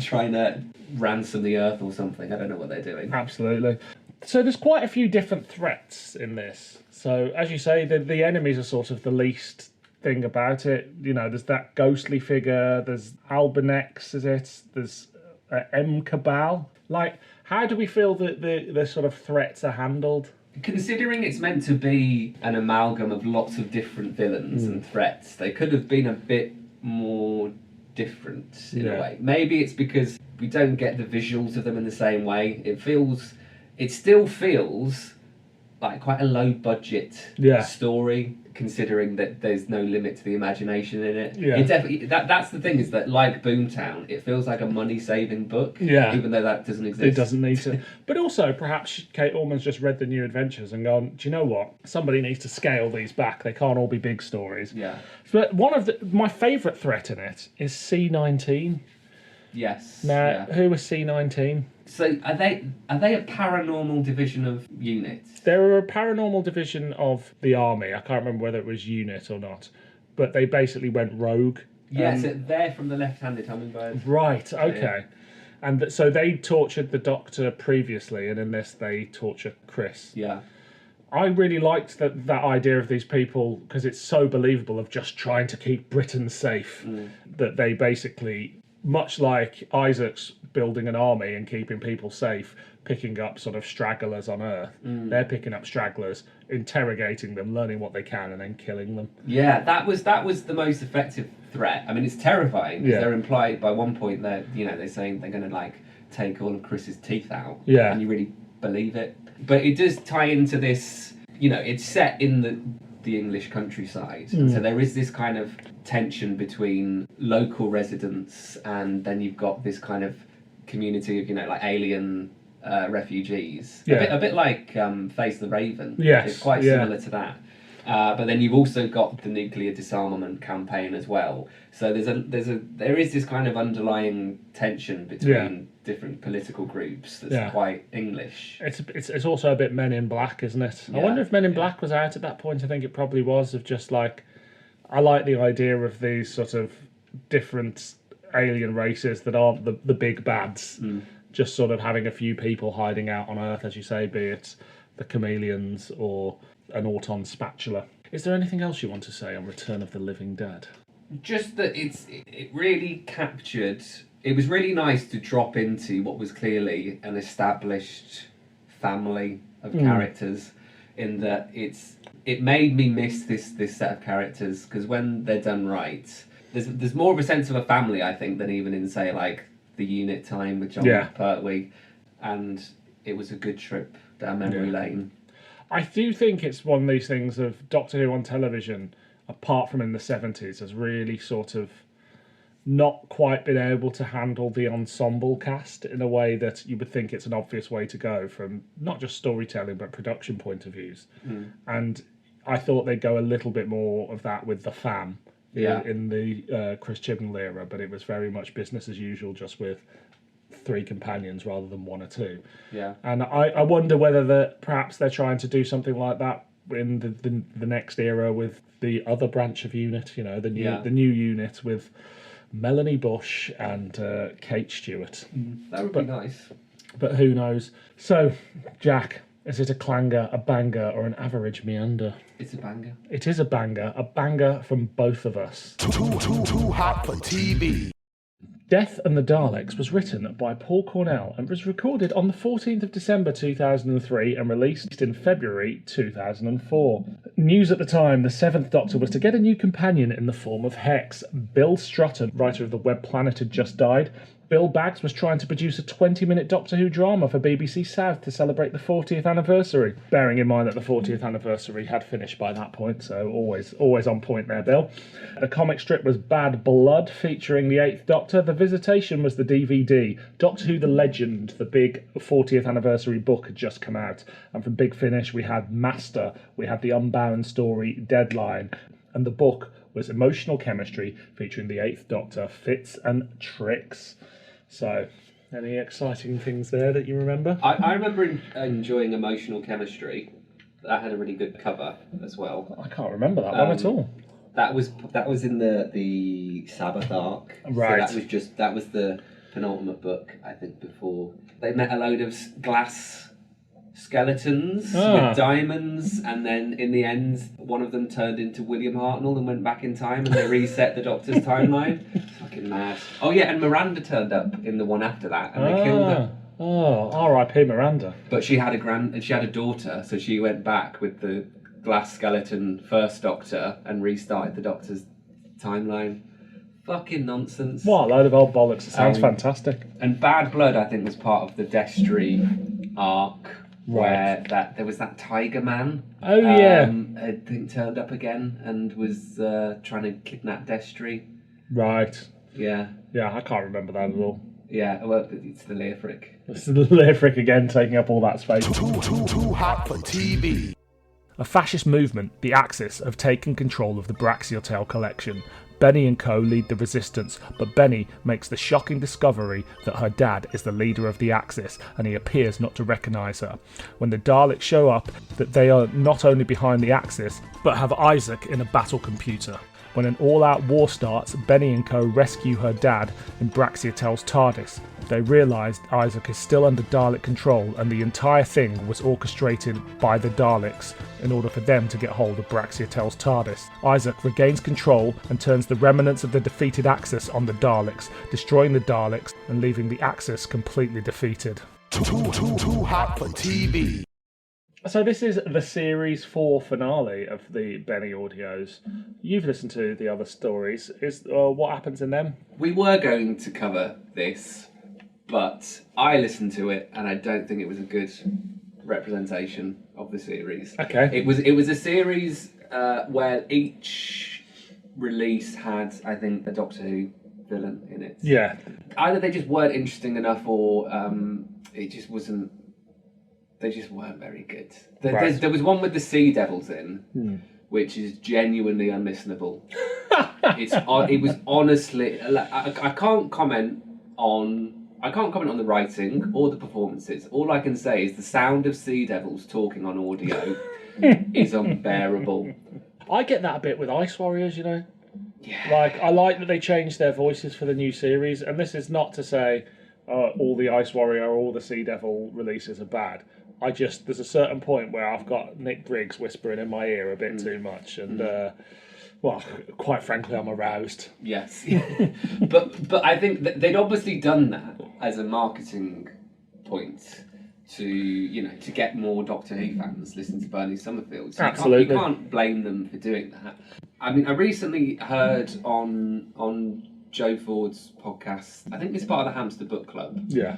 Speaker 4: trying to ransom the Earth or something. I don't know what they're doing.
Speaker 3: Absolutely. So there's quite a few different threats in this. So, as you say, the enemies are sort of the least thing about it. There's that ghostly figure, there's Albinex, is it? There's M. Cabal. Like, how do we feel that the sort of threats are handled?
Speaker 4: Considering it's meant to be an amalgam of lots of different villains and threats, they could have been a bit more different in a way. Maybe it's because we don't get the visuals of them in the same way. It still feels like quite a low budget
Speaker 3: Yeah.
Speaker 4: story, considering that there's no limit to the imagination in it.
Speaker 3: Yeah.
Speaker 4: It definitely that's the thing, is that like Boomtown, it feels like a money saving book.
Speaker 3: Yeah.
Speaker 4: Even though that doesn't exist.
Speaker 3: It doesn't need to. But also, perhaps Kate Orman's just read the New Adventures and gone, do you know what? Somebody needs to scale these back. They can't all be big stories.
Speaker 4: Yeah.
Speaker 3: But one of my favourite threat in it is C19.
Speaker 4: Yes.
Speaker 3: Now,
Speaker 4: yeah.
Speaker 3: who was C19?
Speaker 4: So are they a paranormal division of units?
Speaker 3: They're a paranormal division of the army. I can't remember whether it was unit or not. But they basically went rogue.
Speaker 4: Yes, they're from the left-handed hummingbird.
Speaker 3: Right, okay. And so they tortured the Doctor previously, and in this they torture Chris.
Speaker 4: Yeah.
Speaker 3: I really liked that idea of these people, because it's so believable, of just trying to keep Britain safe, that they basically, much like Isaac's building an army and keeping people safe, picking up sort of stragglers on Earth, they're picking up stragglers, interrogating them, learning what they can, and then killing them.
Speaker 4: Yeah, that was the most effective threat. I mean, it's terrifying because they're implied by one point that they're saying they're going to like take all of Chris's teeth out.
Speaker 3: Yeah.
Speaker 4: And you really believe it. But it does tie into this. It's set in the English countryside, so there is this kind of tension between local residents and then you've got this kind of community of like alien refugees.
Speaker 3: Yeah.
Speaker 4: A bit like Face the Raven.
Speaker 3: Yes,
Speaker 4: It's quite similar to that. But then you've also got the nuclear disarmament campaign as well. So there is this kind of underlying tension between different political groups that's quite English.
Speaker 3: It's also a bit Men in Black, isn't it?
Speaker 4: Yeah.
Speaker 3: I wonder if Men in Black was out at that point. I think it probably was, of just like, I like the idea of these sort of different alien races that aren't the big bads, just sort of having a few people hiding out on Earth, as you say, be it the chameleons or an Auton spatula. Is there anything else you want to say on Return of the Living Dead?
Speaker 4: Just that it really captured. It was really nice to drop into what was clearly an established family of characters, in that it made me miss this set of characters, because when they're done right, there's more of a sense of a family, I think, than even in, say, like the Unit Time with John Pertwee, and it was a good trip down memory lane.
Speaker 3: I do think it's one of these things of Doctor Who on television, apart from in the 70s, has really sort of not quite been able to handle the ensemble cast in a way that you would think it's an obvious way to go from not just storytelling but production point of views. And I thought they'd go a little bit more of that with the fam in the Chris Chibnall era, but it was very much business as usual, just with 3 companions rather than 1 or 2.
Speaker 4: Yeah.
Speaker 3: And I wonder whether perhaps they're trying to do something like that in the next era with the other branch of Unit, the new Unit with Melanie Bush and Kate Stewart.
Speaker 4: That would be nice.
Speaker 3: But who knows? So, Jack, is it a clanger, a banger, or an average meander?
Speaker 4: It's a banger.
Speaker 3: It is a banger from both of us.
Speaker 2: Too hot for TV.
Speaker 3: Death and the Daleks was written by Paul Cornell and was recorded on the 14th of December 2003 and released in February 2004. News at the time, the 7th Doctor was to get a new companion in the form of Hex. Bill Strutton, writer of The Web Planet, had just died. Bill Baggs was trying to produce a 20-minute Doctor Who drama for BBC South to celebrate the 40th anniversary. Bearing in mind that the 40th anniversary had finished by that point, so always on point there, Bill. The comic strip was Bad Blood, featuring the 8th Doctor. The Visitation was the DVD. Doctor Who The Legend, the big 40th anniversary book, had just come out. And from Big Finish, we had Master, we had the Unbound story Deadline, and the book was Emotional Chemistry, featuring the 8th Doctor, Fits and Tricks. So, any exciting things there that you remember?
Speaker 4: I remember enjoying Emotional Chemistry. That had a really good cover as well.
Speaker 3: I can't remember that one at all.
Speaker 4: That was in the Sabbath arc.
Speaker 3: Right.
Speaker 4: So that was the penultimate book, I think, before they met a load of glass skeletons with diamonds, and then in the end one of them turned into William Hartnell and went back in time, and they reset the Doctor's timeline. Fucking mad. Oh yeah, and Miranda turned up in the one after that, and they killed her.
Speaker 3: Oh, R.I.P. Miranda.
Speaker 4: But she had a daughter, so she went back with the glass skeleton first Doctor and restarted the Doctor's timeline. Fucking nonsense.
Speaker 3: What a load of old bollocks. It sounds fantastic.
Speaker 4: And Bad Blood, I think, was part of the Destry arc, where there was that Tiger Man.
Speaker 3: Oh, yeah.
Speaker 4: I think turned up again and was trying to kidnap Destry.
Speaker 3: Right.
Speaker 4: Yeah.
Speaker 3: Yeah, I can't remember that at all.
Speaker 4: Yeah, well, it's the Leofric.
Speaker 3: It's the Leofric again taking up all that space.
Speaker 2: Too hot for TV.
Speaker 3: A fascist movement, the Axis, have taken control of the Braxiatel collection. Benny and co lead the resistance, but Benny makes the shocking discovery that her dad is the leader of the Axis, and he appears not to recognise her. When the Daleks show up, that they are not only behind the Axis, but have Isaac in a battle computer. When an all-out war starts, Benny and co rescue her dad in Braxiatel's TARDIS. They realise Isaac is still under Dalek control, and the entire thing was orchestrated by the Daleks in order for them to get hold of Braxiatel's TARDIS. Isaac regains control and turns the remnants of the defeated Axis on the Daleks, destroying the Daleks and leaving the Axis completely defeated.
Speaker 2: Too hot for TV.
Speaker 3: So this is the Series 4 finale of the Benny audios. You've listened to the other stories. Is what happens in them?
Speaker 4: We were going to cover this, but I listened to it and I don't think it was a good representation of the series.
Speaker 3: Okay.
Speaker 4: It was a series where each release had, I think, a Doctor Who villain in it.
Speaker 3: Yeah.
Speaker 4: Either they just weren't interesting enough, or it just wasn't. They just weren't very good. There was one with the Sea Devils in, which is genuinely unlistenable. It was honestly. I can't comment on the writing or the performances. All I can say is the sound of Sea Devils talking on audio is unbearable.
Speaker 3: I get that a bit with Ice Warriors, you know.
Speaker 4: Yeah.
Speaker 3: Like, I like that they changed their voices for the new series, and this is not to say all the Ice Warrior or all the Sea Devil releases are bad. There's a certain point where I've got Nick Briggs whispering in my ear a bit too much, and well, quite frankly, I'm aroused.
Speaker 4: Yes, but I think that they'd obviously done that as a marketing point to get more Doctor Who fans listen to Bernie Summerfield. So
Speaker 3: Absolutely,
Speaker 4: you can't blame them for doing that. I mean, I recently heard on Joe Ford's podcast, I think it's part of the Hamster Book Club.
Speaker 3: Yeah.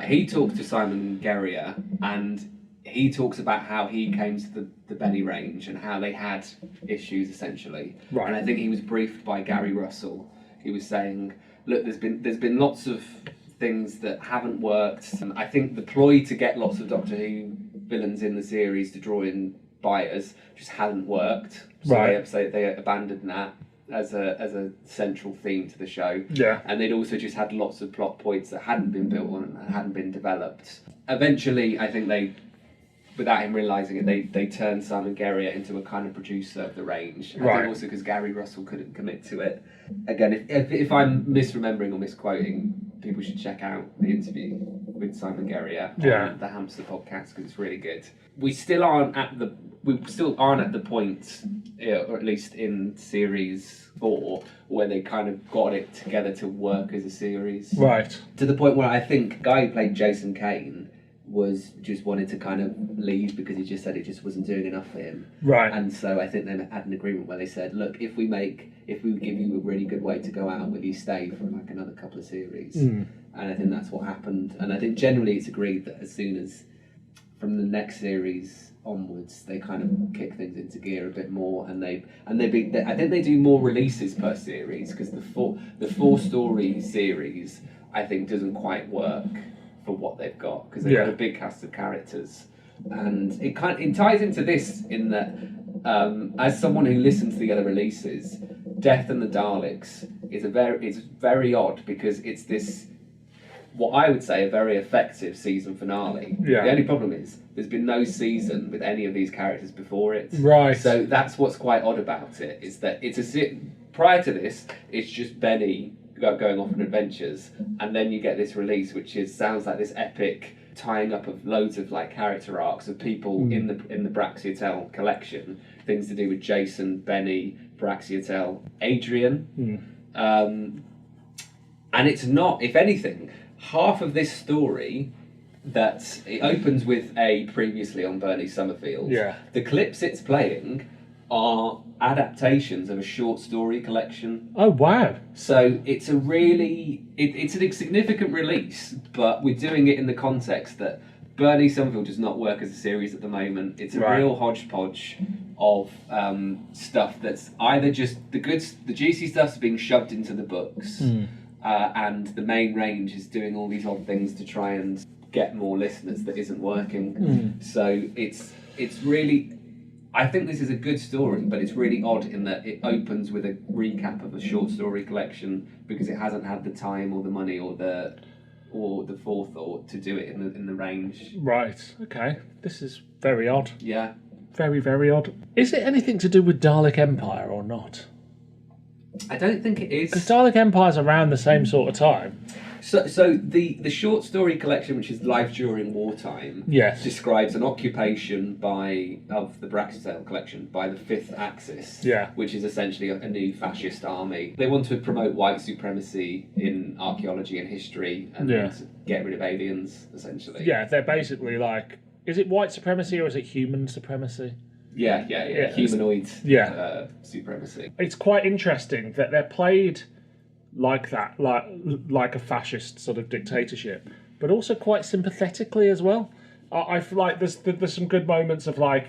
Speaker 4: He talked to Simon Guerrier, and he talks about how he came to the Benny range and how they had issues essentially.
Speaker 3: Right.
Speaker 4: And I think he was briefed by Gary Russell. He was saying, look, there's been lots of things that haven't worked, and I think the ploy to get lots of Doctor Who villains in the series to draw in buyers just hadn't worked. So
Speaker 3: Right.
Speaker 4: they abandoned that as a central theme to the show.
Speaker 3: Yeah.
Speaker 4: And they'd also just had lots of plot points that hadn't been built on and hadn't been developed. Eventually, I think they, without him realising it, they turned Simon Guerrier into a kind of producer of the range. I
Speaker 3: Right.
Speaker 4: think also because Gary Russell couldn't commit to it. Again, if I'm misremembering or misquoting, people should check out the interview with Simon Guerrier on the Hamster podcast, because it's really good. We still aren't at the point, or at least in series 4, where they kind of got it together to work as a series.
Speaker 3: Right.
Speaker 4: To the point where I think the guy who played Jason Kane was just wanted to kind of leave because he just said it just wasn't doing enough for him.
Speaker 3: Right.
Speaker 4: And so I think they had an agreement where they said, look, if we give you a really good way to go out, will you stay for like another couple of series? And I think that's what happened. And I think generally it's agreed that as soon as from the next series onwards, they kind of kick things into gear a bit more, and I think they do more releases per series, because the four story series I think doesn't quite work for what they've got, because they've got a big cast of characters, and it ties into this in that as someone who listens to the other releases, Death and the Daleks is very odd, because it's this, what I would say, a very effective season finale.
Speaker 3: Yeah.
Speaker 4: The only problem is there's been no season with any of these characters before it.
Speaker 3: Right.
Speaker 4: So that's what's quite odd about it, is that prior to this, it's just Benny going off on adventures, and then you get this release which sounds like this epic tying up of loads of like character arcs of people in the Braxiatel collection, things to do with Jason, Benny, Braxiatel, Adrian, and it's not, if anything, half of this story that it opens with a previously on Bernie Summerfield.
Speaker 3: Yeah.
Speaker 4: The clips it's playing are adaptations of a short story collection.
Speaker 3: Oh, wow.
Speaker 4: So it's it's a significant release, but we're doing it in the context that Bernie Summerfield does not work as a series at the moment. It's a real hodgepodge of stuff that's either just the juicy stuff's being shoved into the books, and the main range is doing all these odd things to try and get more listeners that isn't working. So it's really. I think this is a good story, but it's really odd in that it opens with a recap of a short story collection because it hasn't had the time or the money or the forethought to do it in the range.
Speaker 3: Right. Okay. This is very odd.
Speaker 4: Yeah.
Speaker 3: Very, very odd. Is it anything to do with Dalek Empire or not?
Speaker 4: I don't think it is.
Speaker 3: Because Dalek Empire's around the same sort of time.
Speaker 4: So the short story collection, which is Life During Wartime, describes an occupation of the Braxiatel collection by the Fifth Axis, which is essentially a new fascist army. They want to promote white supremacy in archaeology and history and get rid of aliens, essentially. Yeah,
Speaker 3: they're basically like, is it white supremacy or is it human supremacy?
Speaker 4: Yeah. Humanoid supremacy.
Speaker 3: It's quite interesting that they're played like that, like a fascist sort of dictatorship, but also quite sympathetically as well. I feel like there's some good moments of like,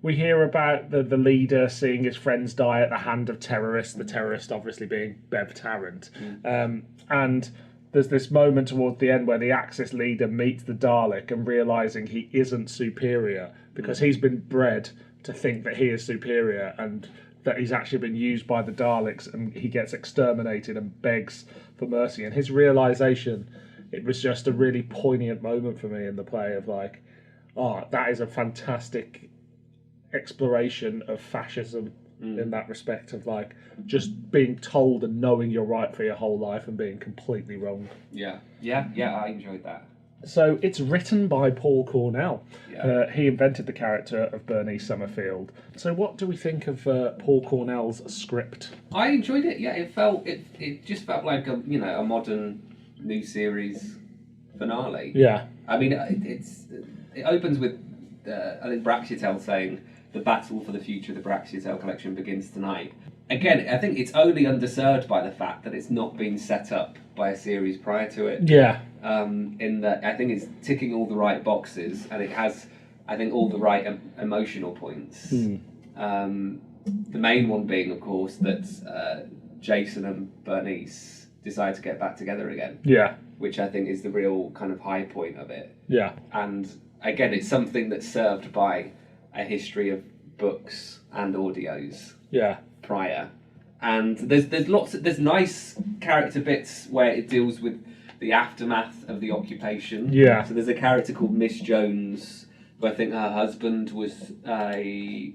Speaker 3: we hear about the leader seeing his friends die at the hand of terrorists, the terrorist obviously being Bev Tarrant. And there's this moment towards the end where the Axis leader meets the Dalek and realising he isn't superior because he's been bred to think that he is superior and that he's actually been used by the Daleks, and he gets exterminated and begs for mercy. And his realisation, it was just a really poignant moment for me in the play of like, that is a fantastic exploration of fascism in that respect of like just being told and knowing you're right for your whole life and being completely wrong.
Speaker 4: Yeah, I enjoyed that.
Speaker 3: So it's written by Paul Cornell. He invented the character of Bernie Summerfield. So what do we think of Paul Cornell's script? I
Speaker 4: enjoyed it. Yeah, it just felt like a modern new series finale.
Speaker 3: Yeah.
Speaker 4: I mean, it opens with I think Braxiatel saying the battle for the future of the Braxiatel collection begins tonight. Again, I think it's only underserved by the fact that it's not been set up by a series prior to it.
Speaker 3: Yeah.
Speaker 4: In that, I think it's ticking all the right boxes, and it has, I think, all the right emotional points. The main one being, of course, that Jason and Bernice decide to get back together again.
Speaker 3: Yeah.
Speaker 4: Which I think is the real kind of high point of it.
Speaker 3: Yeah.
Speaker 4: And again, it's something that's served by a history of books and audios.
Speaker 3: Yeah.
Speaker 4: Prior, and there's nice character bits where it deals with the aftermath of the occupation.
Speaker 3: Yeah.
Speaker 4: So there's a character called Miss Jones, who I think her husband was a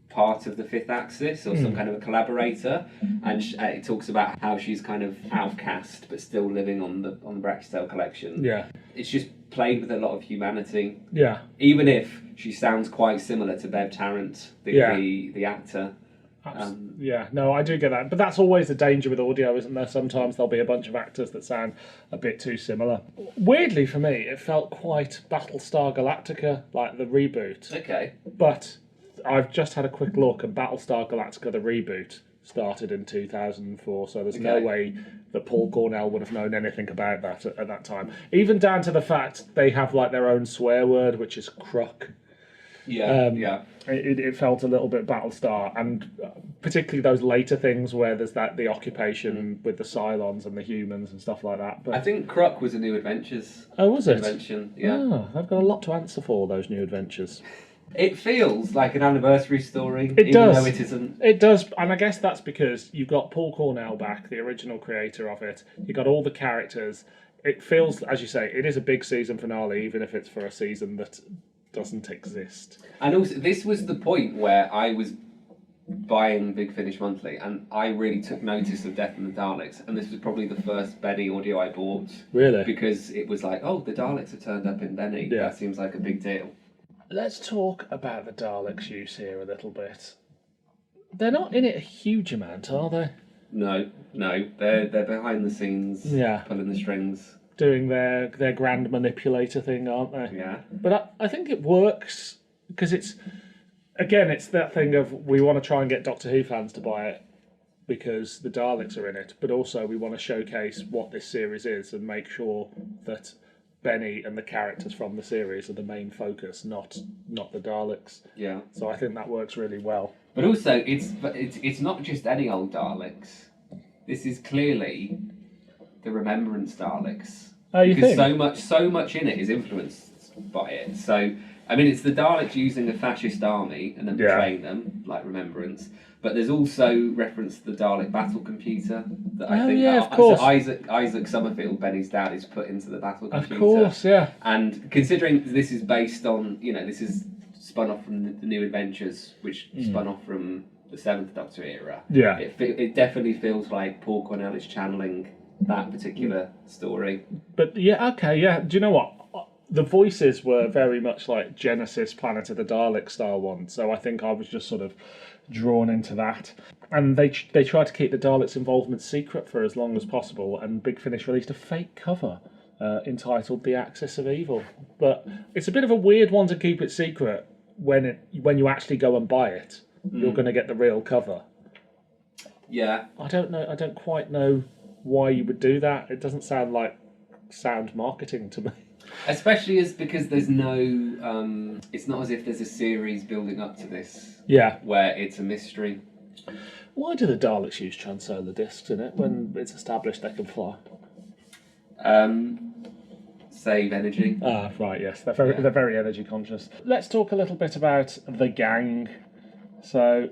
Speaker 4: part of the Fifth Axis or some kind of a collaborator, and it talks about how she's kind of outcast but still living on the Braxiatel collection.
Speaker 3: Yeah.
Speaker 4: It's just played with a lot of humanity.
Speaker 3: Yeah.
Speaker 4: Even if she sounds quite similar to Bev Tarrant, the actor.
Speaker 3: Yeah, no, I do get that. But that's always the danger with audio, isn't there? Sometimes there'll be a bunch of actors that sound a bit too similar. Weirdly for me, it felt quite Battlestar Galactica, like the reboot.
Speaker 4: Okay.
Speaker 3: But I've just had a quick look, and Battlestar Galactica, the reboot, started in 2004, so there's no way that Paul Cornell would have known anything about that at that time. Even down to the fact they have like their own swear word, which is cruck.
Speaker 4: Yeah.
Speaker 3: It felt a little bit Battlestar, and particularly those later things where there's the occupation with the Cylons and the humans and stuff like that. But
Speaker 4: I think Cruck was a New Adventures.
Speaker 3: Oh, was it?
Speaker 4: Invention. Yeah.
Speaker 3: Oh, I've got a lot to answer for those New Adventures.
Speaker 4: It feels like an anniversary story,
Speaker 3: even
Speaker 4: though it isn't.
Speaker 3: It does, and I guess that's because you've got Paul Cornell back, the original creator of it. You've got all the characters. It feels, as you say, it is a big season finale, even if it's for a season that doesn't exist.
Speaker 4: And also, this was the point where I was buying Big Finish Monthly, and I really took notice of Death and the Daleks, and this was probably the first Benny audio I bought.
Speaker 3: Really?
Speaker 4: Because it was like, oh, the Daleks have turned up in Benny.
Speaker 3: Yeah.
Speaker 4: That seems like a big deal.
Speaker 3: Let's talk about the Daleks' use here a little bit. They're not in it a huge amount, are they?
Speaker 4: No. They're behind the scenes, pulling the strings.
Speaker 3: Doing their grand manipulator thing, aren't they?
Speaker 4: Yeah.
Speaker 3: But I think it works because it's that thing of we want to try and get Doctor Who fans to buy it because the Daleks are in it, but also we want to showcase what this series is and make sure that Benny and the characters from the series are the main focus, not the Daleks.
Speaker 4: Yeah.
Speaker 3: So I think that works really well.
Speaker 4: But also, it's not just any old Daleks. This is clearly the Remembrance Daleks.
Speaker 3: Oh, you
Speaker 4: because
Speaker 3: think?
Speaker 4: so much in it is influenced by it. So I mean, it's the Daleks using a fascist army and then betraying them, like Remembrance. But there's also reference to the Dalek battle computer that I think
Speaker 3: of course.
Speaker 4: So Isaac Summerfield, Benny's dad, is put into the battle computer.
Speaker 3: Of course, yeah.
Speaker 4: And considering this is based on, this is spun off from the New Adventures, which spun off from the Seventh Doctor era.
Speaker 3: Yeah.
Speaker 4: It definitely feels like Paul Cornell is channeling that particular story.
Speaker 3: But yeah, okay, yeah. Do you know what? The voices were very much like Genesis Planet of the Dalek style ones, so I think I was just sort of drawn into that. And they tried to keep the Daleks' involvement secret for as long as possible, and Big Finish released a fake cover entitled The Axis of Evil. But it's a bit of a weird one to keep it secret when you actually go and buy it. You're going to get the real cover.
Speaker 4: Yeah.
Speaker 3: I don't quite know why you would do that. It doesn't sound like sound marketing to me.
Speaker 4: Especially because there's no, it's not as if there's a series building up to this.
Speaker 3: Yeah.
Speaker 4: Where it's a mystery.
Speaker 3: Why do the Daleks use transsolar discs in it when it's established they can fly?
Speaker 4: Save energy.
Speaker 3: Ah, right, yes. They're very energy conscious. Let's talk a little bit about the gang. So,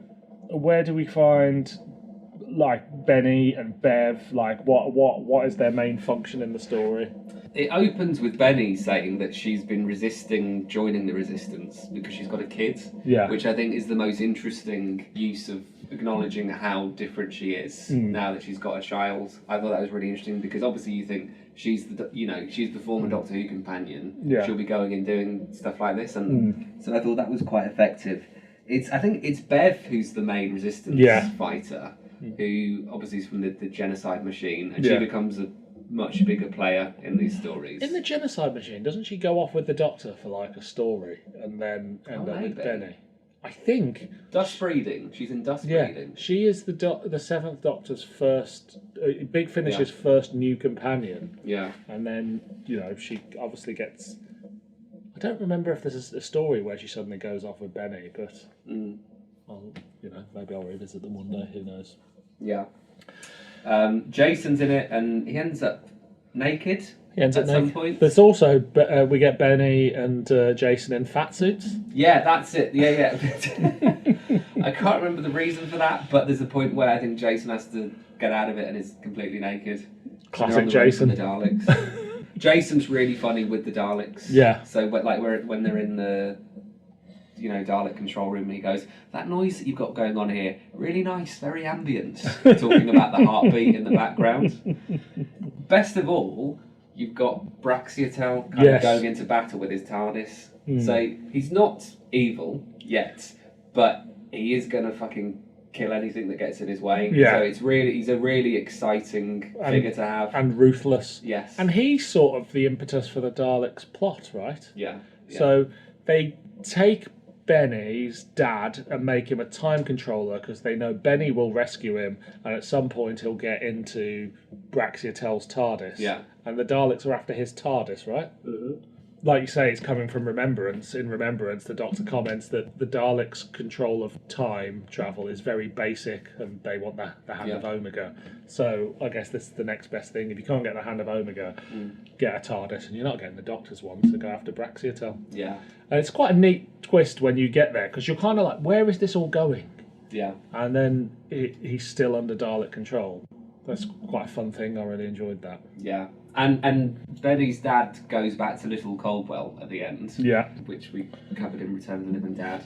Speaker 3: where do we find like Benny and Bev? Like, what is their main function in the story?
Speaker 4: It opens with Benny saying that she's been resisting joining the Resistance because she's got a kid.
Speaker 3: Yeah.
Speaker 4: Which I think is the most interesting use of acknowledging how different she is now that she's got a child. I thought that was really interesting because obviously you think she's the former Doctor Who companion.
Speaker 3: Yeah.
Speaker 4: She'll be going and doing stuff like this, and so I thought that was quite effective. I think it's Bev who's the main Resistance fighter, who obviously is from the Genocide Machine, and she becomes a much bigger player in these stories.
Speaker 3: In the Genocide Machine, doesn't she go off with the Doctor for like a story and then end up with Benny? I think
Speaker 4: Dust Breeding. She's in Dust Breeding.
Speaker 3: She is the Seventh Doctor's first, Big Finish's first new companion.
Speaker 4: Yeah,
Speaker 3: and then she obviously gets. I don't remember if there's a story where she suddenly goes off with Benny, but maybe I'll revisit them one day. Who knows?
Speaker 4: Yeah. Jason's in it, and he ends up naked.
Speaker 3: He ends
Speaker 4: at
Speaker 3: up
Speaker 4: some
Speaker 3: naked.
Speaker 4: point.
Speaker 3: There's also we get Benny and Jason in fat suits.
Speaker 4: Yeah, that's it. Yeah. I can't remember the reason for that, but there's a point where I think Jason has to get out of it and is completely naked.
Speaker 3: Classic Jason.
Speaker 4: The Daleks. Jason's really funny with the Daleks.
Speaker 3: Yeah.
Speaker 4: So, when they're in the Dalek control room, and he goes, "That noise that you've got going on here, really nice, very ambient." Talking about the heartbeat in the background. Best of all, you've got Braxiatel kind of going into battle with his TARDIS. So he's not evil yet, but he is going to fucking kill anything that gets in his way.
Speaker 3: Yeah.
Speaker 4: So he's a really exciting figure to have.
Speaker 3: And ruthless.
Speaker 4: Yes.
Speaker 3: And he's sort of the impetus for the Daleks plot, right?
Speaker 4: Yeah.
Speaker 3: So they take Benny's dad and make him a time controller because they know Benny will rescue him, and at some point he'll get into Braxiatel's TARDIS.
Speaker 4: Yeah.
Speaker 3: And the Daleks are after his TARDIS, right? Mm-hmm. Like you say, it's coming from Remembrance. In Remembrance, the Doctor comments that the Daleks' control of time travel is very basic, and they want the Hand of Omega. So I guess this is the next best thing. If you can't get the Hand of Omega, get a TARDIS, and you're not getting the Doctor's one, so go after Braxiatel.
Speaker 4: Yeah.
Speaker 3: And it's quite a neat twist when you get there, because you're kind of like, where is this all going?
Speaker 4: Yeah.
Speaker 3: And then he's still under Dalek control. That's quite a fun thing. I really enjoyed that.
Speaker 4: Yeah. And Benny's dad goes back to Little Caldwell at the end.
Speaker 3: Yeah.
Speaker 4: Which we covered in Return of the Living Dad.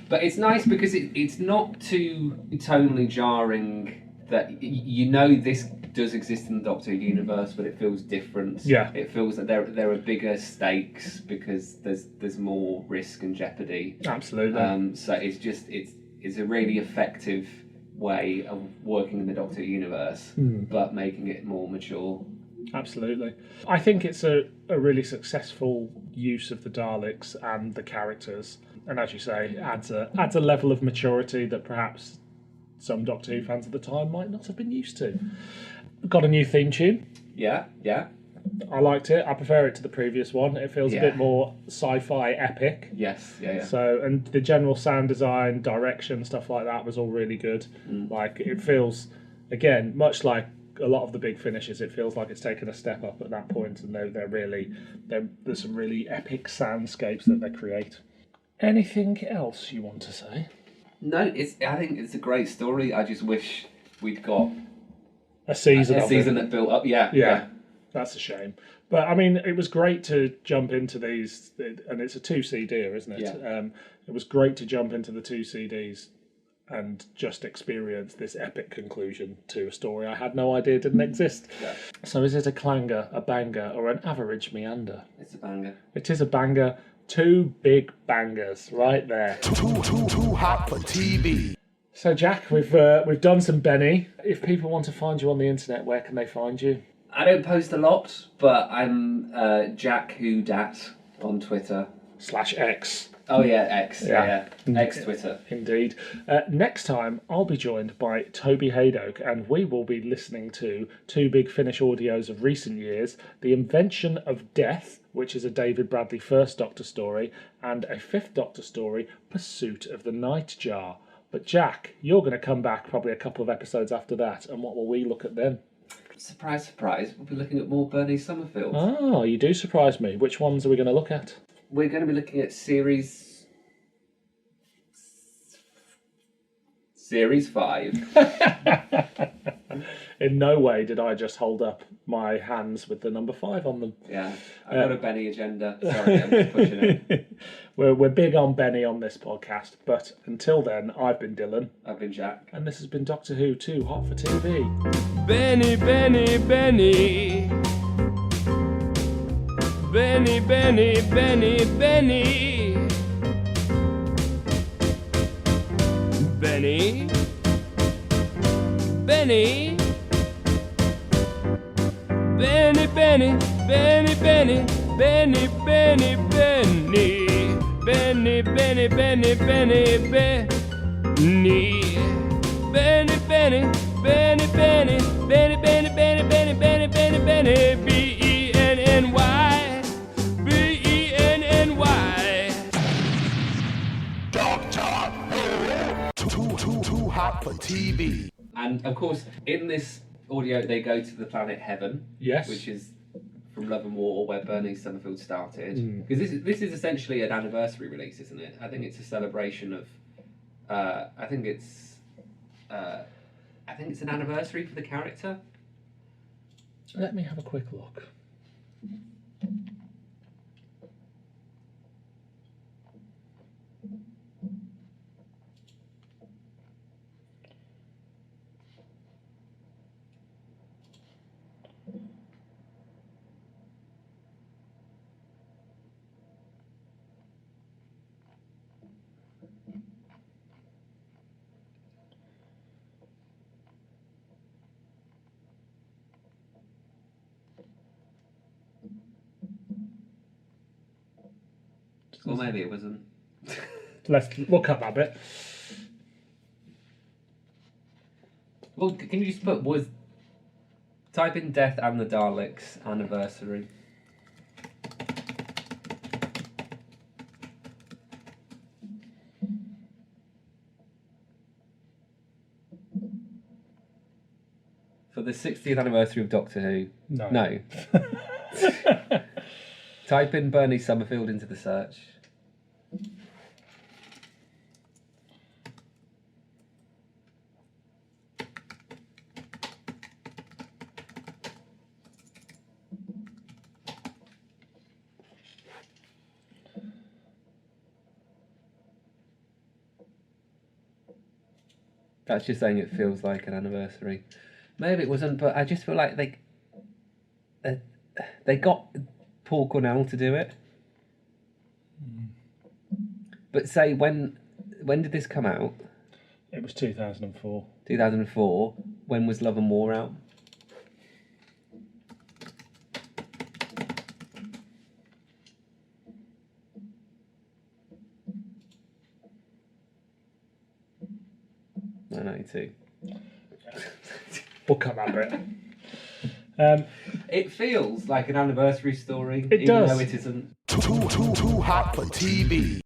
Speaker 4: But it's nice because it's not too tonally jarring that this does exist in the Doctor universe, but it feels different.
Speaker 3: Yeah.
Speaker 4: It feels that there are bigger stakes because there's more risk and jeopardy.
Speaker 3: Absolutely.
Speaker 4: So it's a really effective way of working in the Doctor universe, but making it more mature.
Speaker 3: Absolutely. I think it's a really successful use of the Daleks and the characters, and as you say, adds a level of maturity that perhaps some Doctor Who fans at the time might not have been used to. We've got a new theme tune.
Speaker 4: Yeah.
Speaker 3: I liked it. I prefer it to the previous one. It feels a
Speaker 4: Yeah.
Speaker 3: bit more sci-fi epic.
Speaker 4: Yes, yeah.
Speaker 3: So, and the general sound design, direction, stuff like that was all really good. Like, it feels, again, much like a lot of the big finishes, it feels like it's taken a step up at that point, and there's some really epic soundscapes that they create. Anything else you want to say?
Speaker 4: No, I think it's a great story. I just wish we'd got
Speaker 3: A season
Speaker 4: a
Speaker 3: of
Speaker 4: season
Speaker 3: it.
Speaker 4: that built up. Yeah.
Speaker 3: Yeah, that's a shame. But I mean, it was great to jump into these, and it's a 2 CD, isn't it?
Speaker 4: Yeah.
Speaker 3: It was great to jump into the 2 CDs and just experience this epic conclusion to a story I had no idea didn't exist.
Speaker 4: Yeah.
Speaker 3: So is it a clanger, a banger, or an average meander?
Speaker 4: It's a banger.
Speaker 3: It is a banger. 2 big bangers right there.
Speaker 2: Too hot for TV.
Speaker 3: So Jack, we've done some Benny. If people want to find you on the internet, where can they find you?
Speaker 4: I don't post a lot, but I'm Jack Who Dat on Twitter.
Speaker 3: /X.
Speaker 4: Oh yeah, X.
Speaker 3: Yeah.
Speaker 4: Yeah. X Twitter.
Speaker 3: Indeed. Next time, I'll be joined by Toby Haydock, and we will be listening to 2 big Finnish audios of recent years, The Invention of Death, which is a David Bradley First Doctor story, and a 5th Doctor story, Pursuit of the Nightjar. But Jack, you're going to come back probably a couple of episodes after that, and what will we look at then?
Speaker 4: Surprise, surprise. We'll be looking at more Bernie Summerfield.
Speaker 3: Oh, you do surprise me. Which ones are we going to look at?
Speaker 4: We're going to be looking at series 5.
Speaker 3: In no way did I just hold up my hands with the number 5 on them.
Speaker 4: Yeah, I've got a Benny agenda. Sorry, I'm just pushing it.
Speaker 3: We're big on Benny on this podcast, but until then, I've been Dylan.
Speaker 4: I've been Jack.
Speaker 3: And this has been Doctor Who Too Hot for TV.
Speaker 1: Benny, Benny, Benny. Benny, Benny, Benny, Benny. Benny. Benny. Benny, Benny, Benny, Benny, Benny, Benny, Benny. Benny, Benny, Benny, Benny, Benny. Benny, Benny, Benny, Benny, Benny, Benny, Benny, Benny, Benny, Benny, Benny, B-E-N-N-Y, B-E-N-N-Y.
Speaker 2: Doctor Who. Too hot for TV.
Speaker 4: And of course, in this audio, they go to the planet Heaven.
Speaker 3: Yes.
Speaker 4: Which is from Love and War, where Bernie Summerfield started. Because this is essentially an anniversary release, isn't it? I think it's a celebration of. I think it's an anniversary for the character.
Speaker 3: Let me have a quick look.
Speaker 4: Or maybe it wasn't.
Speaker 3: We'll cut that bit.
Speaker 4: Well, can you just type in Death and the Daleks anniversary? For the 60th anniversary of Doctor Who. No. Type in Bernie Summerfield into the search. That's just saying it feels like an anniversary. Maybe it wasn't, but I just feel like they got Paul Cornell to do it. But say when did this come out?
Speaker 3: It was 2004.
Speaker 4: 2004. When was Love and War out? No, 92.
Speaker 3: We'll cut that bit.
Speaker 4: It feels like an anniversary story,
Speaker 3: It
Speaker 4: even
Speaker 3: does.
Speaker 4: though it isn't.
Speaker 2: Too hot for TV.